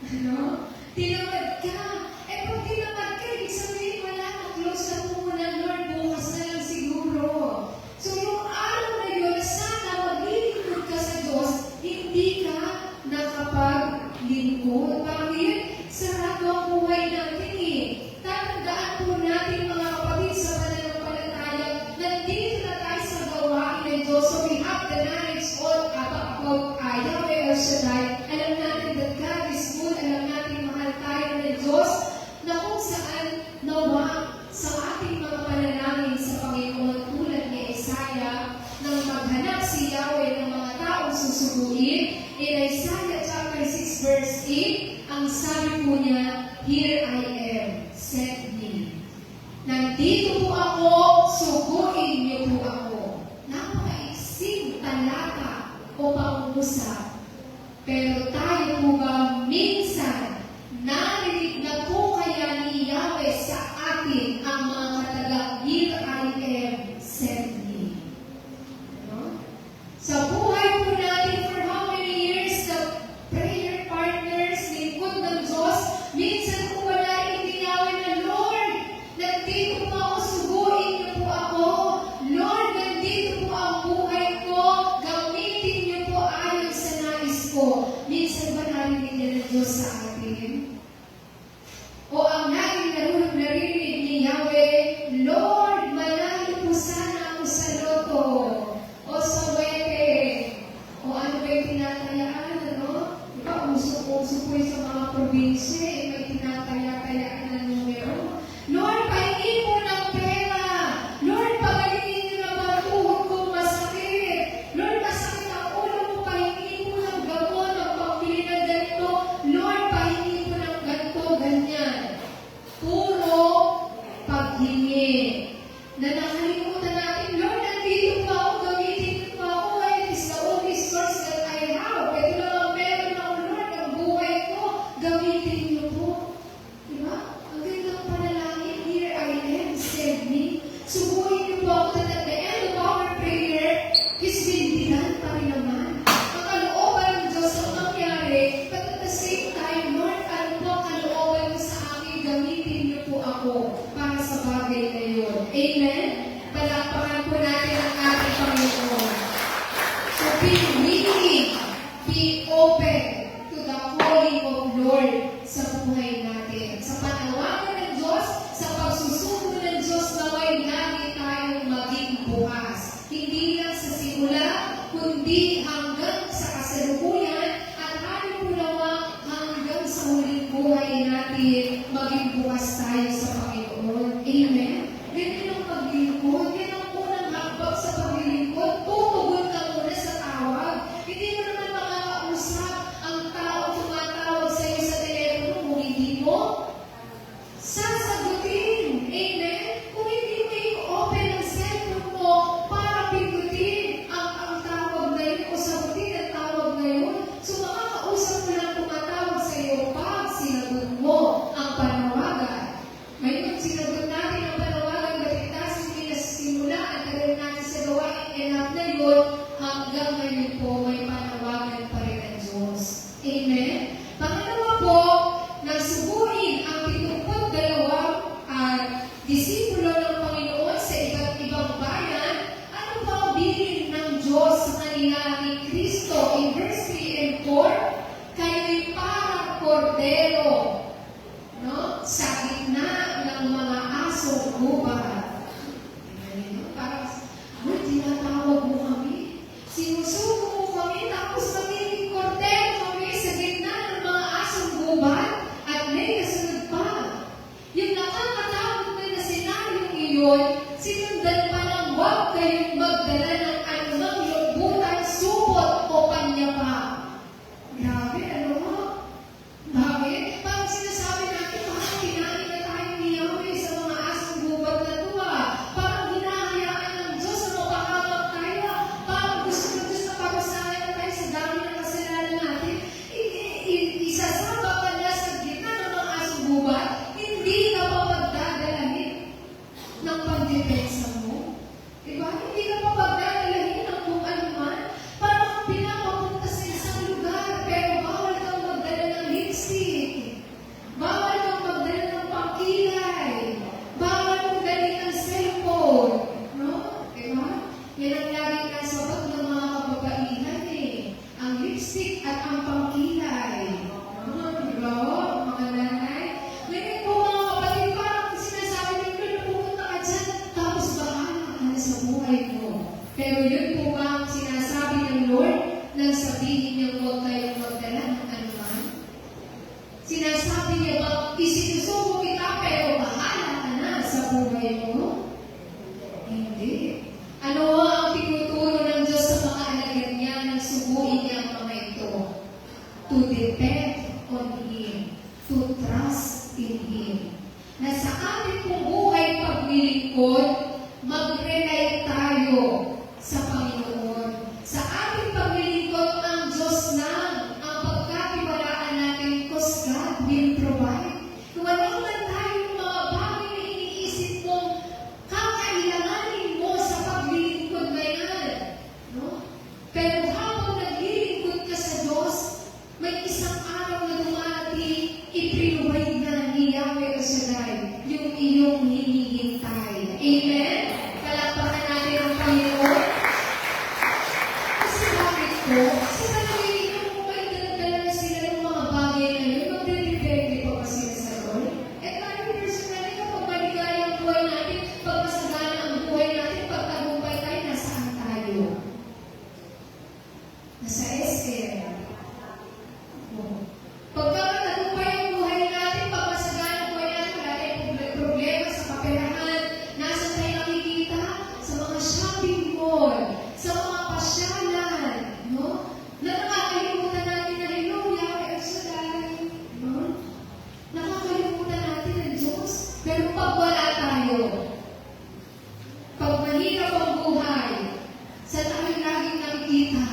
Ano? Tinamad ka. Pag tinamad ka, ibig sabihin wala na, close na po muna, Lord, bukas na lang siguro. So yung araw na yun, sana maglilingkod ka sa Diyos, hindi ka nakapaglingkod. Parang here I am, send me. Nandito po ako, suguin niyo po ako. Napakaiksing talata o pangusap. Pero tayo po ba minsan narinig na po kaya ni Yahweh sa atin ang mga katagang here I am, send me. Ano? Sa buhay po natin for how many years na prayer partners, lingkod ng Diyos, minsan po ba narinig ni Yahweh na Lord, nandito po ako, suguin niyo po ako. Lord, nandito po ang buhay ko, gamitin niyo po ayon sa nais ko. Minsan ba narinig niya ng Diyos sa atin? O ang narinig ni Yahweh, Lord, manalo po sana ako sa loto o sa wete o ano ba yung tinatayaan, ano? Diba, uso-uso po yung sa mga probinsya, may tinataya-tayaan na numero. Lord, pahingin po ng pera. Lord, pagalingin niyo na mga tuhod ko masakit. Lord, masakit ang ulo ko, pahingin po ng gamot, ang pambili ng ganito. Lord, pahingin po ng ganito, ganyan. Puro paghingi. Na nakalimutan natin, Lord, nandito pa ako, gamitin niyo pa ako. It is the only source that I have. Ito lang ang meron ng Lord, ang buhay ko, gamitin niyo po. Diba? Ang gandang panalangin, here I am, send me. Subuhin niyo po ako that at the end of our prayer, His bindihan pa rin naman. Ang kalooban ng Diyos ang nangyari, but at the same time, Lord, ano po ang kalooban mo sa akin, gamitin niyo po ako para sa bagay na yun. Amen? Palakpakan po natin ang ating Panginoon. So be willing, be open to the calling of Lord sa buhay natin. Sa panawagan ng Diyos, sa pagsusuko ng Diyos na may lagi tayong maging bukas. Hindi lang sa simula, kundi hanggang sa kasalukuyan at ano po naman hanggang sa huling buhay natin, maging bukas tayo sa Panginoon. Amen? Ganyan ang paglingkod. Yan ang unang hakbang sa paglilingkod. Tumugon ka muna sa tawag. Hindi mo naman makakausap ang tao tumatawag sa iyo sa telepono kung hindi mo sasagutin. Amen? Kung hindi mo i-open ang cellphone mo para pindutin ang tawag na yun o sagutin ang tawag na yun, so makakausap mo lang tumatawag sa iyo pag sinagot mo ang panawagan. Ngayon, sinagot natin ang panawagan, balitas, hindi na sa simula at tagal natin sa gawain enough na yun, hanggang ngayon po may panawagan pa rin ang Diyos. Amen? Pangalawa po, nasubuin ang 72 disipulo ng Panginoon sa iba't ibang bayan, ano pa ang bilin ng Diyos sa kanila ni Kristo? In verse 3 and 4, kayo'y parang kordero, no? Sa gitna ng mga asong gubat. Parang, tinatawag mo kami? Sinusuko mo kami, tapos magiging kordero kami sa gitna ng mga asong gubat at may kasunod pa. Yung nakakatawag na senaryong iyon, sinundan pa ng huwag kayong magdala ng anumang lumbutan, supot o panyapa. Grabe, ano mo? Bakit? Parang sinasabi natin, parang kinain na tayo ni Yahweh sa mga asong gubat na ito. Parang hinahayaan ng Diyos na mapakawag tayo. Parang gusto ng Diyos na pagkasaya tayo sa dami ng kasalanan natin. Isasama ka na sa gitna ng mga asong gubat, hindi ka pa magdadalahin ng pagdepensa mo. Diba? Hindi ka pa magdadalahin ng kung ano man. Parang kang pinapapunta sa isang lugar, pero bawal kang magdala ng lipstick. Bawal kang magdala ng pangkilay. Bawal kang dalhin ng cellphone. No? Diba? Yan ang laging nasa bag ng mga kababaihan eh. Ang lipstick at ang pangkilay. Diba? Mga nanay. Ngayon po mga kapatid, parang sinasabi ng Lord, pumunta ka dyan, tapos bahala ka na sa buhay mo. Pero yun po ba ang sinasabi ng Lord nang sabihin niya huwag kayong magdala ng anuman? Sinasabi niya ba, isinusuko kita pero bahala ka na sa buhay mo? Hindi. Ano ang tinuturo ng Diyos sa mga alagad niya nang subuin niya ang mga ito? To depend on Him. To trust in Him. Na sa ating pong buhay paglilingkod, mag-rely tayo sa Panginoon. Sa ating paglilingkod, ang Diyos lang ang pagkatiwalaan natin because God will provide. Walang man tayong mga bagay na iniisip mong kakailanganin mo sa paglilingkod na yan. No? Pero habang naglilingkod ka sa Diyos, may isang araw na dumarating, i-provide na ni Yahweh El Shaddai yung iyong hinihintay. Amen? Palakpakan natin ang Panginoon. Kasi bakit po? Kasi nalilingkod mo kayo dala-dala na sila ng mga bagay na yun, magre-depende pa ba sila sa Lord? Eh tayo personally, kapag maligaya ang buhay natin, pag masagana ang buhay natin, pag tagumpay tayo, nasaan tayo? Nasa SM. Pagka tagumpay ang buhay natin, pag masagana ang buhay natin, wala tayong problema sa kaperahan, nasa tayo nakikita? Sa mga shopping mall, sa mga pasyalan, no? Na nakakalimutan natin na hello, Yahweh El Shaddai, no? Nakakalimutan natin ang Diyos. Pero pag wala tayo, pag mahirap ang buhay, sa tayo laging nakikita,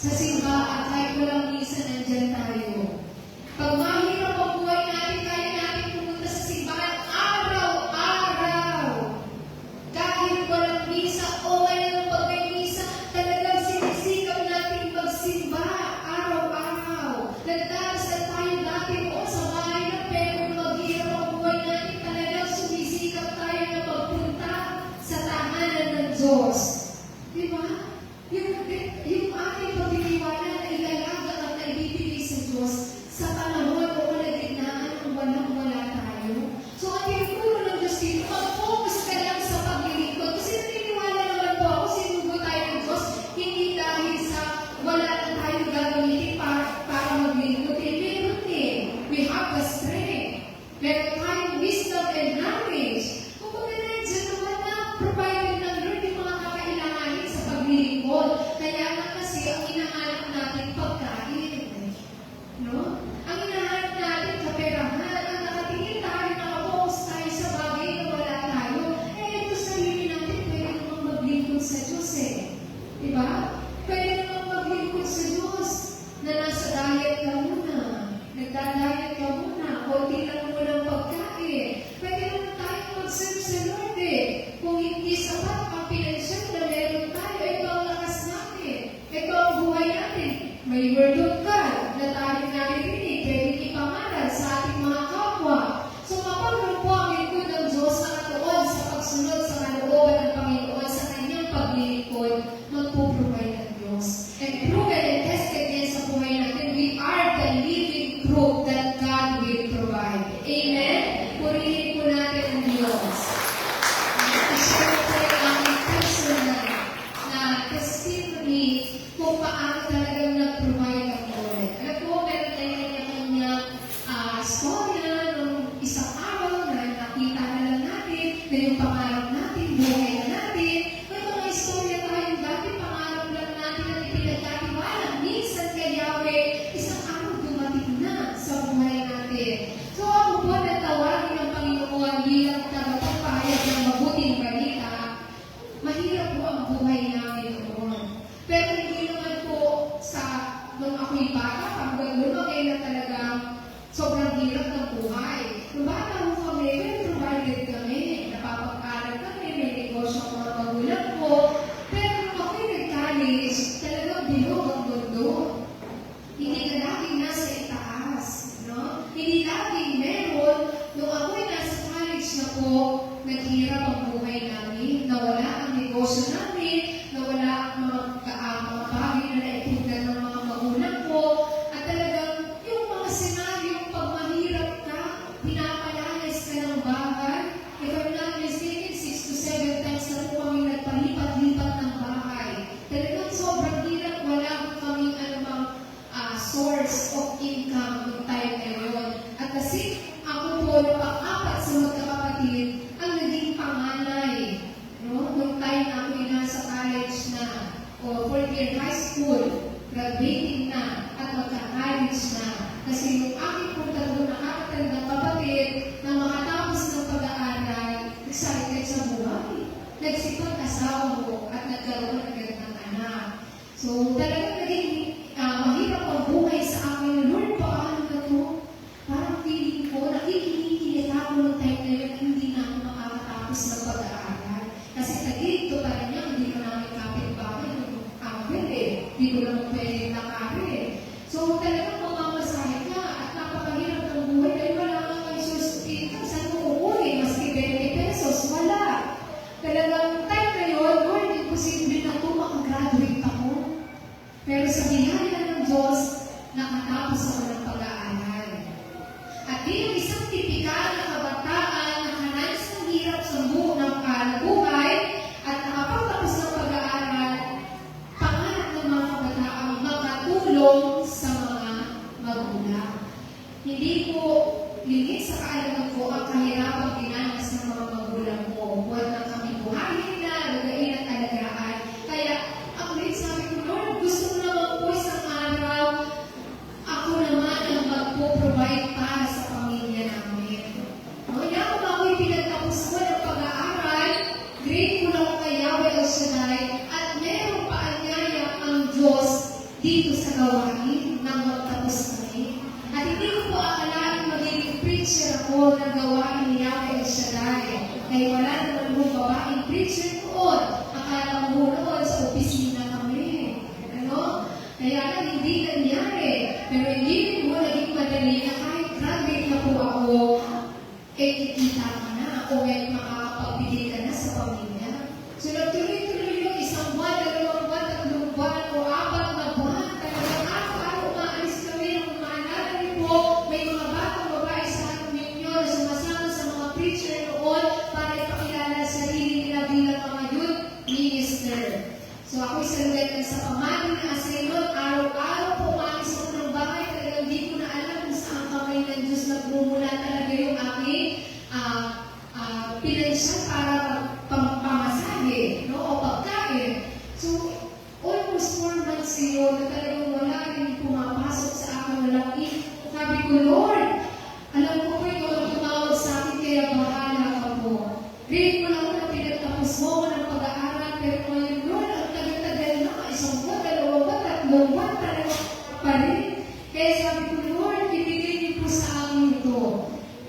sa simbahan, kahit walang misa, nandyan tayo. Pag mahirap ang buhay natin, kaya natin pumunta sa simbahan araw-araw. Kahit walang misa, o ngayon pag may misa, talagang sinisikap natin magsimba araw-araw. Nagdarasal tayo dati po sa bahay na, pero kung maghirap ang buhay natin, talagang sumisikap tayo na magpunta sa tahanan ng Diyos. Diba? Yung ating pagtitiwala na ilalaga at naibibigay sa Diyos sa panahon o kalagitnaan kung walang-wala tayo. So, ang tinuturo ng Diyos dito, mag-focus ka lang sa paglilingkod. Kasi naniniwala naman po ako, sinugo tayo ng Diyos, hindi dahil sa wala lang tayo gagamitin para maglingkod. Meron eh. We have the strength. Meron tayong wisdom and knowledge. Kung baga nandiyan naman na provided ng Lord yung mga kakailanganin sa paglilingkod. Kaya nga kasi ang hinahanap natin pagkain. No? Ang hinahanap natin kaperahan. Ang nakatingin tayo, nakapokus tayo sa bagay na wala tayo. Eh, ito sarili natin, pwede namang maglingkod sa Diyos eh. Diba? Pwede namang maglingkod sa Diyos na nasa diet ka muna. Nagda-diet ka muna. Kunti lang muna ang pagkain. Pwede naman tayo mag-serve sa Lord eh. Kung hindi sapat ang pinansyal na meron tayo, ito ang lakas natin. Ito ang buhay natin. May word of God na tayo naririnig, pwede ipangaral sa ating mga kapwa. So, mapagod po ang lingkod ng Diyos na katuon sa pagsunod sa kalooban ng Panginoon sa kanyang paglilingkod, magpuprovide ng Diyos. And proven and tested din sa buhay natin, we are the living proof that God will provide. Amen? Purihin po natin ang Diyos. I-share ko yung aming personal na testimony kung paano talagang nag-provide ang Lord. Alam po, meron tayo kanya-kanyang storya ng isang araw na nakita na lang natin, na yung pangarap natin, buhay na natin. May mga istorya tayong dati, pangarap lang natin at ipinagkatiwala. Minsan kay Yahweh, isang araw dumating na sa buhay natin. So ako po natawagin ng Panginoon bilang tagapagpahayag ng mabuting balita. Mahirap po ang buhay namin noon. Pero hindi naman po sa nung ako'y bata, hanggang lumaki na talagang sobrang hirap ng buhay. Nung bata ko kami, well provided kami. Napapag-aral kami, may negosyo ang mga magulang ko. Pero nung ako'y nag-college, talagang bilog ang mundo. Hindi ka laging nasa itaas. No? Hindi laging meron. Nung ako'y nasa college na po, naghirap ang buhay namin. Nawala ang negosyo namin. Nawala ang mga bagay na naipundan ng mga magulang ko. At talagang yung mga senaryong pag mahirap ka, pinapalayas ka ng bahay. If I'm not mistaken, 6 to 7 times na po kami nagpalipat-lipat ng bahay. Talagang sobrang hirap. Wala po kaming anumang source of income ng time na yun. At kasi ako po na pang-apat sa magkakapatid ang naging panganay. No? Nung time na ako'y nasa college na o fourth year high school, graduating na at magka-college na. Kasi yung aking punta doon nakakatandang At bilang isang tipikal na kabataan na hanalis ng hirap sa buhay at nakapagtapos ng pag-aaral, pangarap ng mga kabataan makatulong sa mga magulang. Hindi po lingid sa kaalaman ko ang kahirapang dinanas ng mga magulang mo. Huwag na kami buhayin na, lugain at alagaan. Kaya ako rin sabi ko, Lord, gusto ko naman po isang araw, ako naman ang magpo-provide para sa pamilya namin. Kaya kung ako'y pinagtapos ko ng pag-aaral, grateful ako kay Yahweh El Shaddai, at meron pa anyaya ang Diyos dito sa gawain nang magtapos kami. At hindi ko po akalain magiging preacher ako ng gawain ni Yahweh El Shaddai. Kaya wala naman mong babaeng preacher noon. Akala mo noon sa opisina kami. Ano? Kaya lang hindi nangyari. Pero hindi mo naging madali na kahit graduate na po ako, kikita ka na o may makakapagbigay ka na sa pamilya. So nagtuloy-tuloy yung isang buwan, 2 buwan, 3 buwan, o 4 na buwan. Talagang araw-araw umaalis kami ng maalala niyo po, may mga batang babae sa amin ninyo na sumasama sa mga preacher noon para ipakilala sa sarili nila bilang mga youth minister. So ako'y salugan sa pamana na asayon, araw-araw po umaalis ako ng bahay, talagang hindi ko na alam kung saan kamay ng Diyos nagmumula talaga yung aking pinansyal para pamasahe, no? O pagkain. So, almost 4 months yun na talagang wala rin pumapasok sa akin, walang sabi ko, Lord, alam ko po ikaw ang tumawag sa akin, kaya bahala ka po. Grateful ako na pinagtapos mo ako ng pag-aaral, pero ngayon, Lord, ang tagal-tagal na, 1 buwan, 2 buwan, 3 buwan, talaga pa rin. Kaya sabi ko, Lord, ibigay niyo po sa akin ito.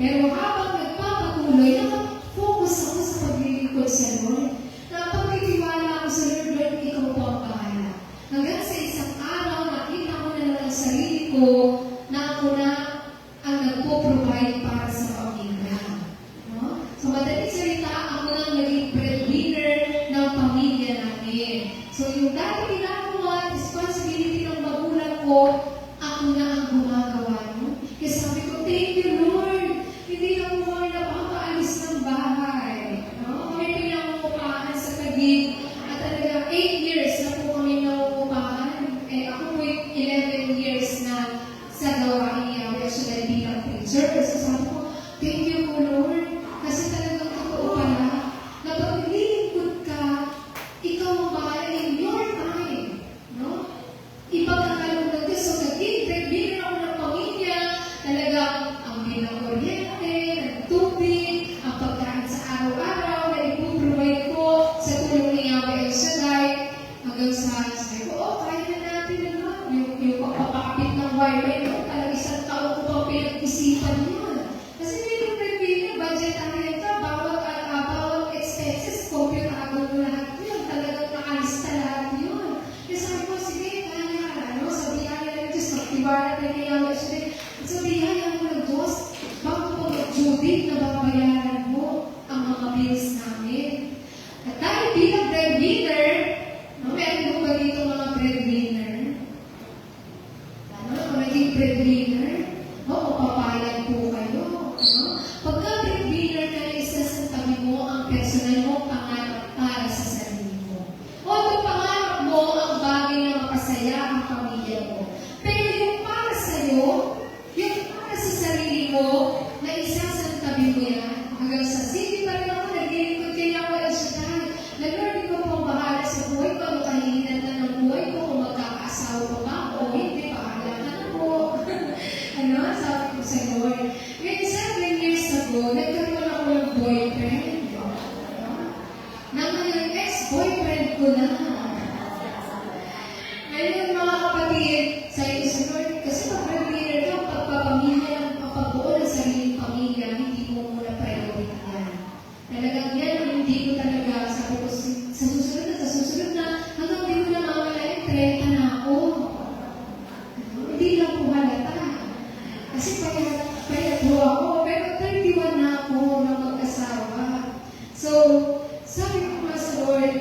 Pero habang nagpapatuloy, nakafocus ako sa paglilingkod sa Lord. Napagtitiwala ako sa Lord, Lord, ikaw po ang bahala. Hanggang sa isang araw, nakita ko na ng sarili ko na ako na ang nagpo-provide para sa pamilya. No? So, madaling salita, ako nang naging breadwinner ng pamilya namin. So, yung dati ginagawa, responsibility ng magulang ko, ako na ang gumagawa. No? Kaya sabi ko, thank you, Lord. Hindi na po ako napapaalis ng bahay. No? Kami pinangungupahan sa Taguig. At talaga, 8 years na po kami nangungupahan. Ako po 11 years na sa gawain ni Yahweh Shaddai bilang preacher. So sabi ko, thank you po, Lord. Kasi talagang totoo pala na pag nililingkod ka, ikaw ang bahala in your time. No? Ipagkakalong ng Diyos. So naging breadwinner ako ng pamilya. Talagang ang bilang kuryente, ng tubig, ang pagkain sa araw-araw na ipuprovide ko sa tulong ni Yahweh El Shaddai. Hanggang sa sabi ko, kaya na natin naman. Yung pagpapakapit ng wifi ko, talagang 1 taon ko pa pinag-isipan yun. Kasi hindi yung breadwinner, budgetary ka, bawat expenses, kompirado mo lahat yun. Talagang nakalista lahat yun. Kaya sabi ko, sige, kaya, sa biyaya ng Diyos, magtiwala na ni Yahweh El Shaddai. Sa biyaya mo ng Diyos, bago po mag-jubit na babayaran mo ang mga bills namin. At dahil bilang breadwinner, meron mo ba dito mga breadwinner? Kung naging breadwinner, mapapayag po kayo. Pagka breadwinner ka na isa sa tabi mo, ang personal mo pangarap para sa sarili mo. O kung pangarap mo ang bagay na mapasaya ang pamilya mo. Pero yung para sa'yo, yung para sa sarili mo, na isa sa tabi mo yan, hanggang sa sige pa rin ako, naglilingkod kay Yahweh El Shaddai. Na Lord, ikaw po ang bahala sa buhay ko, ang kahihinan na ng buhay ko, kung magkakaasawa ko ba o hindi, bahala ka na po. Sabi ko sa Lord. Ngayon, 7 years ago, nagkaroon ako ng boyfriend. Na ngayon, ex-boyfriend ko na. Ngayon, mga kapatid, sabi ko sa Lord, kasi pag-breadwinner ka, pagpapamilya, pagpabuo ng sariling pamilya, hindi mo muna priority yan. Talagang yan ang hindi ko talaga, sabi ko, sa susunod na, hanggang di ko na mamalayan, 30 na ako. Hindi lang po halata. Kasi payat po ako, pero 31 na ako na mag-asawa. So, sabi ko nga sa Lord,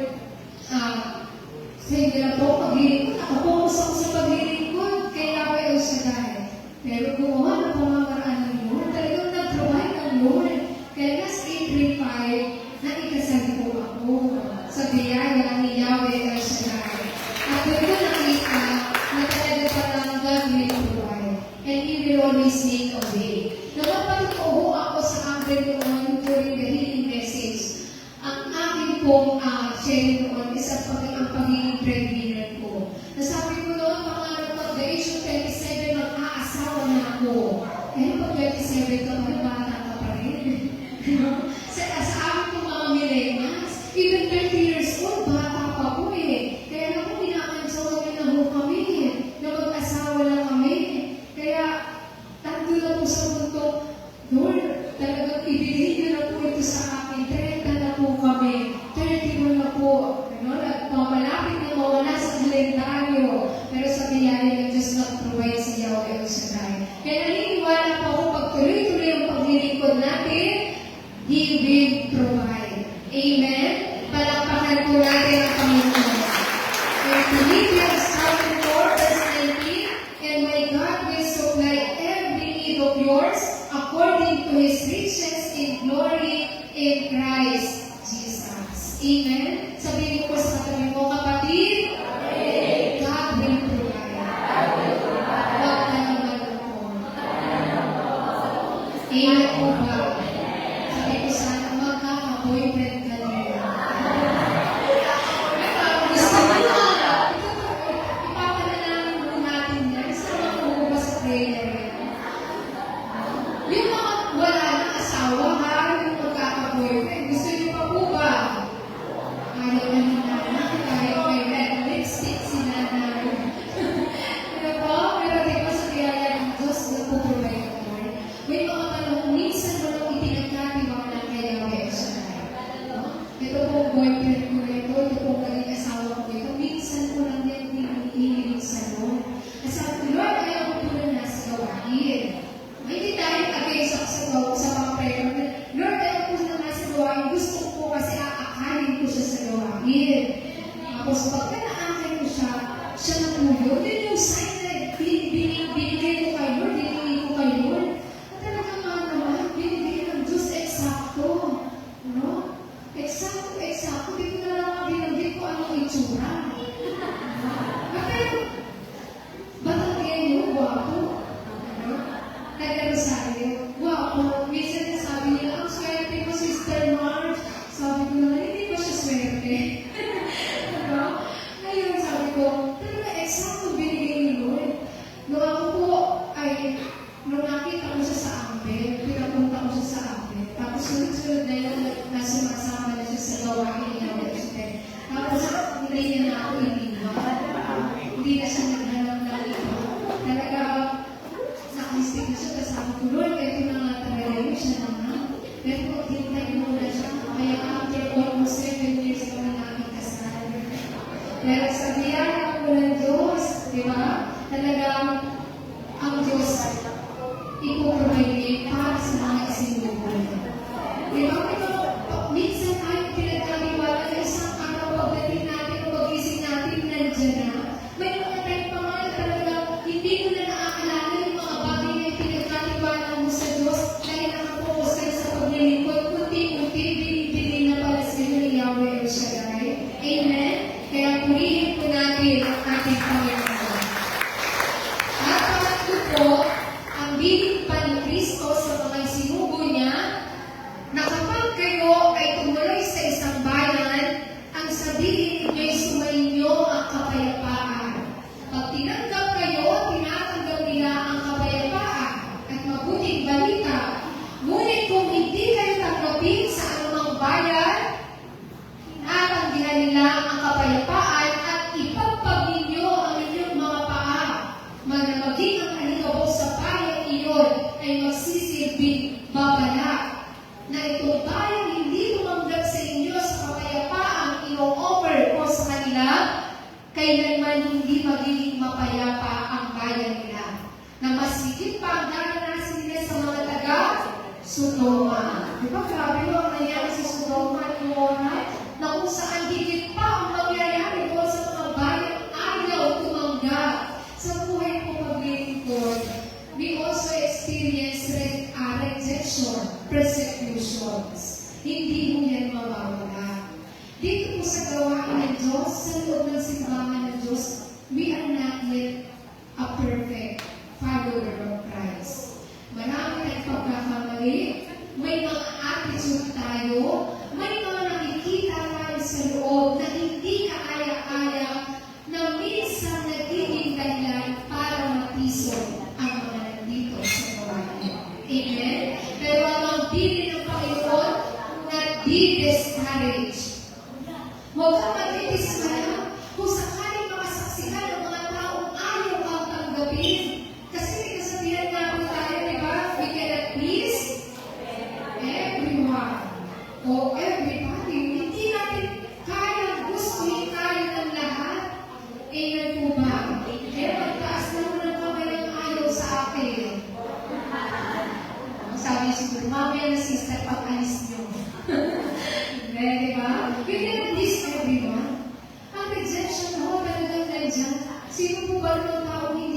pong sharing noon is ang pagiging breadwinner ko. Nasabi ko noon, pag the age of 27, mag-aasawa na ako. Kaya pag 27 ka pa, bata ka pa rin. Sa amin kong mga millennials, even 30 years old, bata pa po eh. Kaya naku, pinakansyawan niya na ho kami na mag-asawa lang kami. Kaya, tanto na po sa mundo, Lord, talagang ibigay niyo na po ito sa akin. 30 na po kami. 31 na po. Nagmamalapit na mawala sa kalendaryo. Pero sa biyaya ng Diyos nag-provide si Yahweh El Shaddai. Kaya naniniwala po ako pag tuloy-tuloy ang paglilingkod natin, He will provide. Amen? Palakpakan po natin ang Panginoon. In Philippians chapter 4, verse 19, and my God will supply every need of yours according to His riches in glory in Christ Jesus. Amen? Sabihin mo po sa katabi mo, kapatid, God will provide. Huwag ka nang malungkot. Amen po ba? Sabi ko sana, magkaka-boyfriend ka nila. Gusto mo na. Ipapanalangin mo natin yan. Sana makuha sa prayer yan. Yung mga wala na asawa, ha? Yung magkaka-boyfriend. Gusto niyo pa po ba? Ayaw na ni nanay. Ayaw may red lipstick si nanay. Pero po, pero di ba sa biyaya ng Diyos na puprovide ako? May mga panahon, minsan mo lang itinagkatiwala kay Yahweh El Shaddai. Ito po boyfriend ko ito, ito po naging asawa ko ito. Minsan ko lang din hinihiling sa Lord. At sabi ko, Lord, ayaw ko po na nasa gawain. May hindi tayo against sa mga prayer. Lord, ayaw ko na nasa gawain. Gusto ko po kasi aakayin ko siya sa gawain. Tapos pagka naakay ko siya na po yun. Yun yung sign na binigay ko kay Lord, binigay ko kay Lord. At talaga nga naman, binigay ng Diyos eksakto. No? Eksakto. Di ko na lang binigay ko anong itsura. Pero, batagyan niyo, wapo. Ano? Taga-Rosario, wapo. Minsan sabi nila, ang swerte mo, Sister Marge. Sabi ko naman, hindi ba siya swerte? Ano? Ngayon, sabi ko, talaga eksakto binigay ni Lord. Nung ako po, nung nakita ko siya sa Ambel, pinapunta ko siya sa Ambel. Tapos sunod-sunod na yun, nasumasama na siya sa gawain niya. Tapos hindi niya na ako iniwan. Hindi na siya naghanap ng iba. Talaga, nakalistig na siya. Tapos sabi ko, Lord, ito na nga talaga yun siya naman. Pero kung hintay mo na siya, kaya after almost 7 years kami namin kasal. Pero sa biyaya po ng Diyos, di ba? Talagang ang Diyos ipoprovide para sa mga isinubuhay. Di ba? Minsan ay pinagkaliwala na isang araw pagdating natin o pag-ising natin nandiyan na. May mga time pa nga na talaga hindi mo na naaalala yung mga bagay na pinagkaliwala mo sa Diyos dahil nakapokus ka sa paglilingkod. Kunti-kunti, binibili na pala sila ni Yahweh El Shaddai. Amen? Kaya purihin po natin ang ating Panginoon. At pangatlo po, ang biling pa ni Kristo sa mga isinugo niya na kapag kayo ay tumuloy sa isang bayan, ang sabihin ninyo'y sumainyo ang kapayapaan. Pag tinanggap kayo, tinatanggap nila ang kapayapaan at mabuting balita. Ngunit kung hindi kayo tanggapin sa anumang bayan, tinatanggihan nila ang kapayapaan at ipagpag ninyo ang inyong mga paa. Maging ang alikabok sa bayan iyon ay magsisilbing babala. Na itong bayang hindi tumanggap sa inyo sa kapayapaang ino-offer ko sa kanila, kailanman hindi magiging mapayapa ang bayan nila. Na mas higit pa ang daranasin nila sa mga taga-Sodoma. Di ba grabe mo ang nangyari sa Sodoma at Gomorrah? Na kung saan higit pa ang mangyayari doon sa mga bayan ayaw tumanggap. Sa buhay po paglilingkod, we also experience rejection, persecutions. Hindi mo yan mawawala. Dito po sa gawain ng Diyos, sa loob ng simbahan ng Diyos, we are not yet a perfect follower of Christ. Marami tayong pagkakamali, may mga attitude tayo, may mga nakikita tayo Amen? Pero ang bibig ng Panginoon, not be discouraged. Huwag kang magdidismaya kung sakaling makasaksihan ng mga taong ayaw kang tanggapin. Kasi may kasabihan nga po tayo, di ba? We cannot please everyone o everybody. Hindi natin kaya gustuhin tayo ng lahat. Amen po ba? Kaya magtaas na mo ng kamay ng ayaw sa akin. Sabi siguro, mamaya na sister, pag-alis nyo. Amen, di ba? We cannot please everyone. Ang rejection mo talagang nandyan. Sino po ba ng tao hindi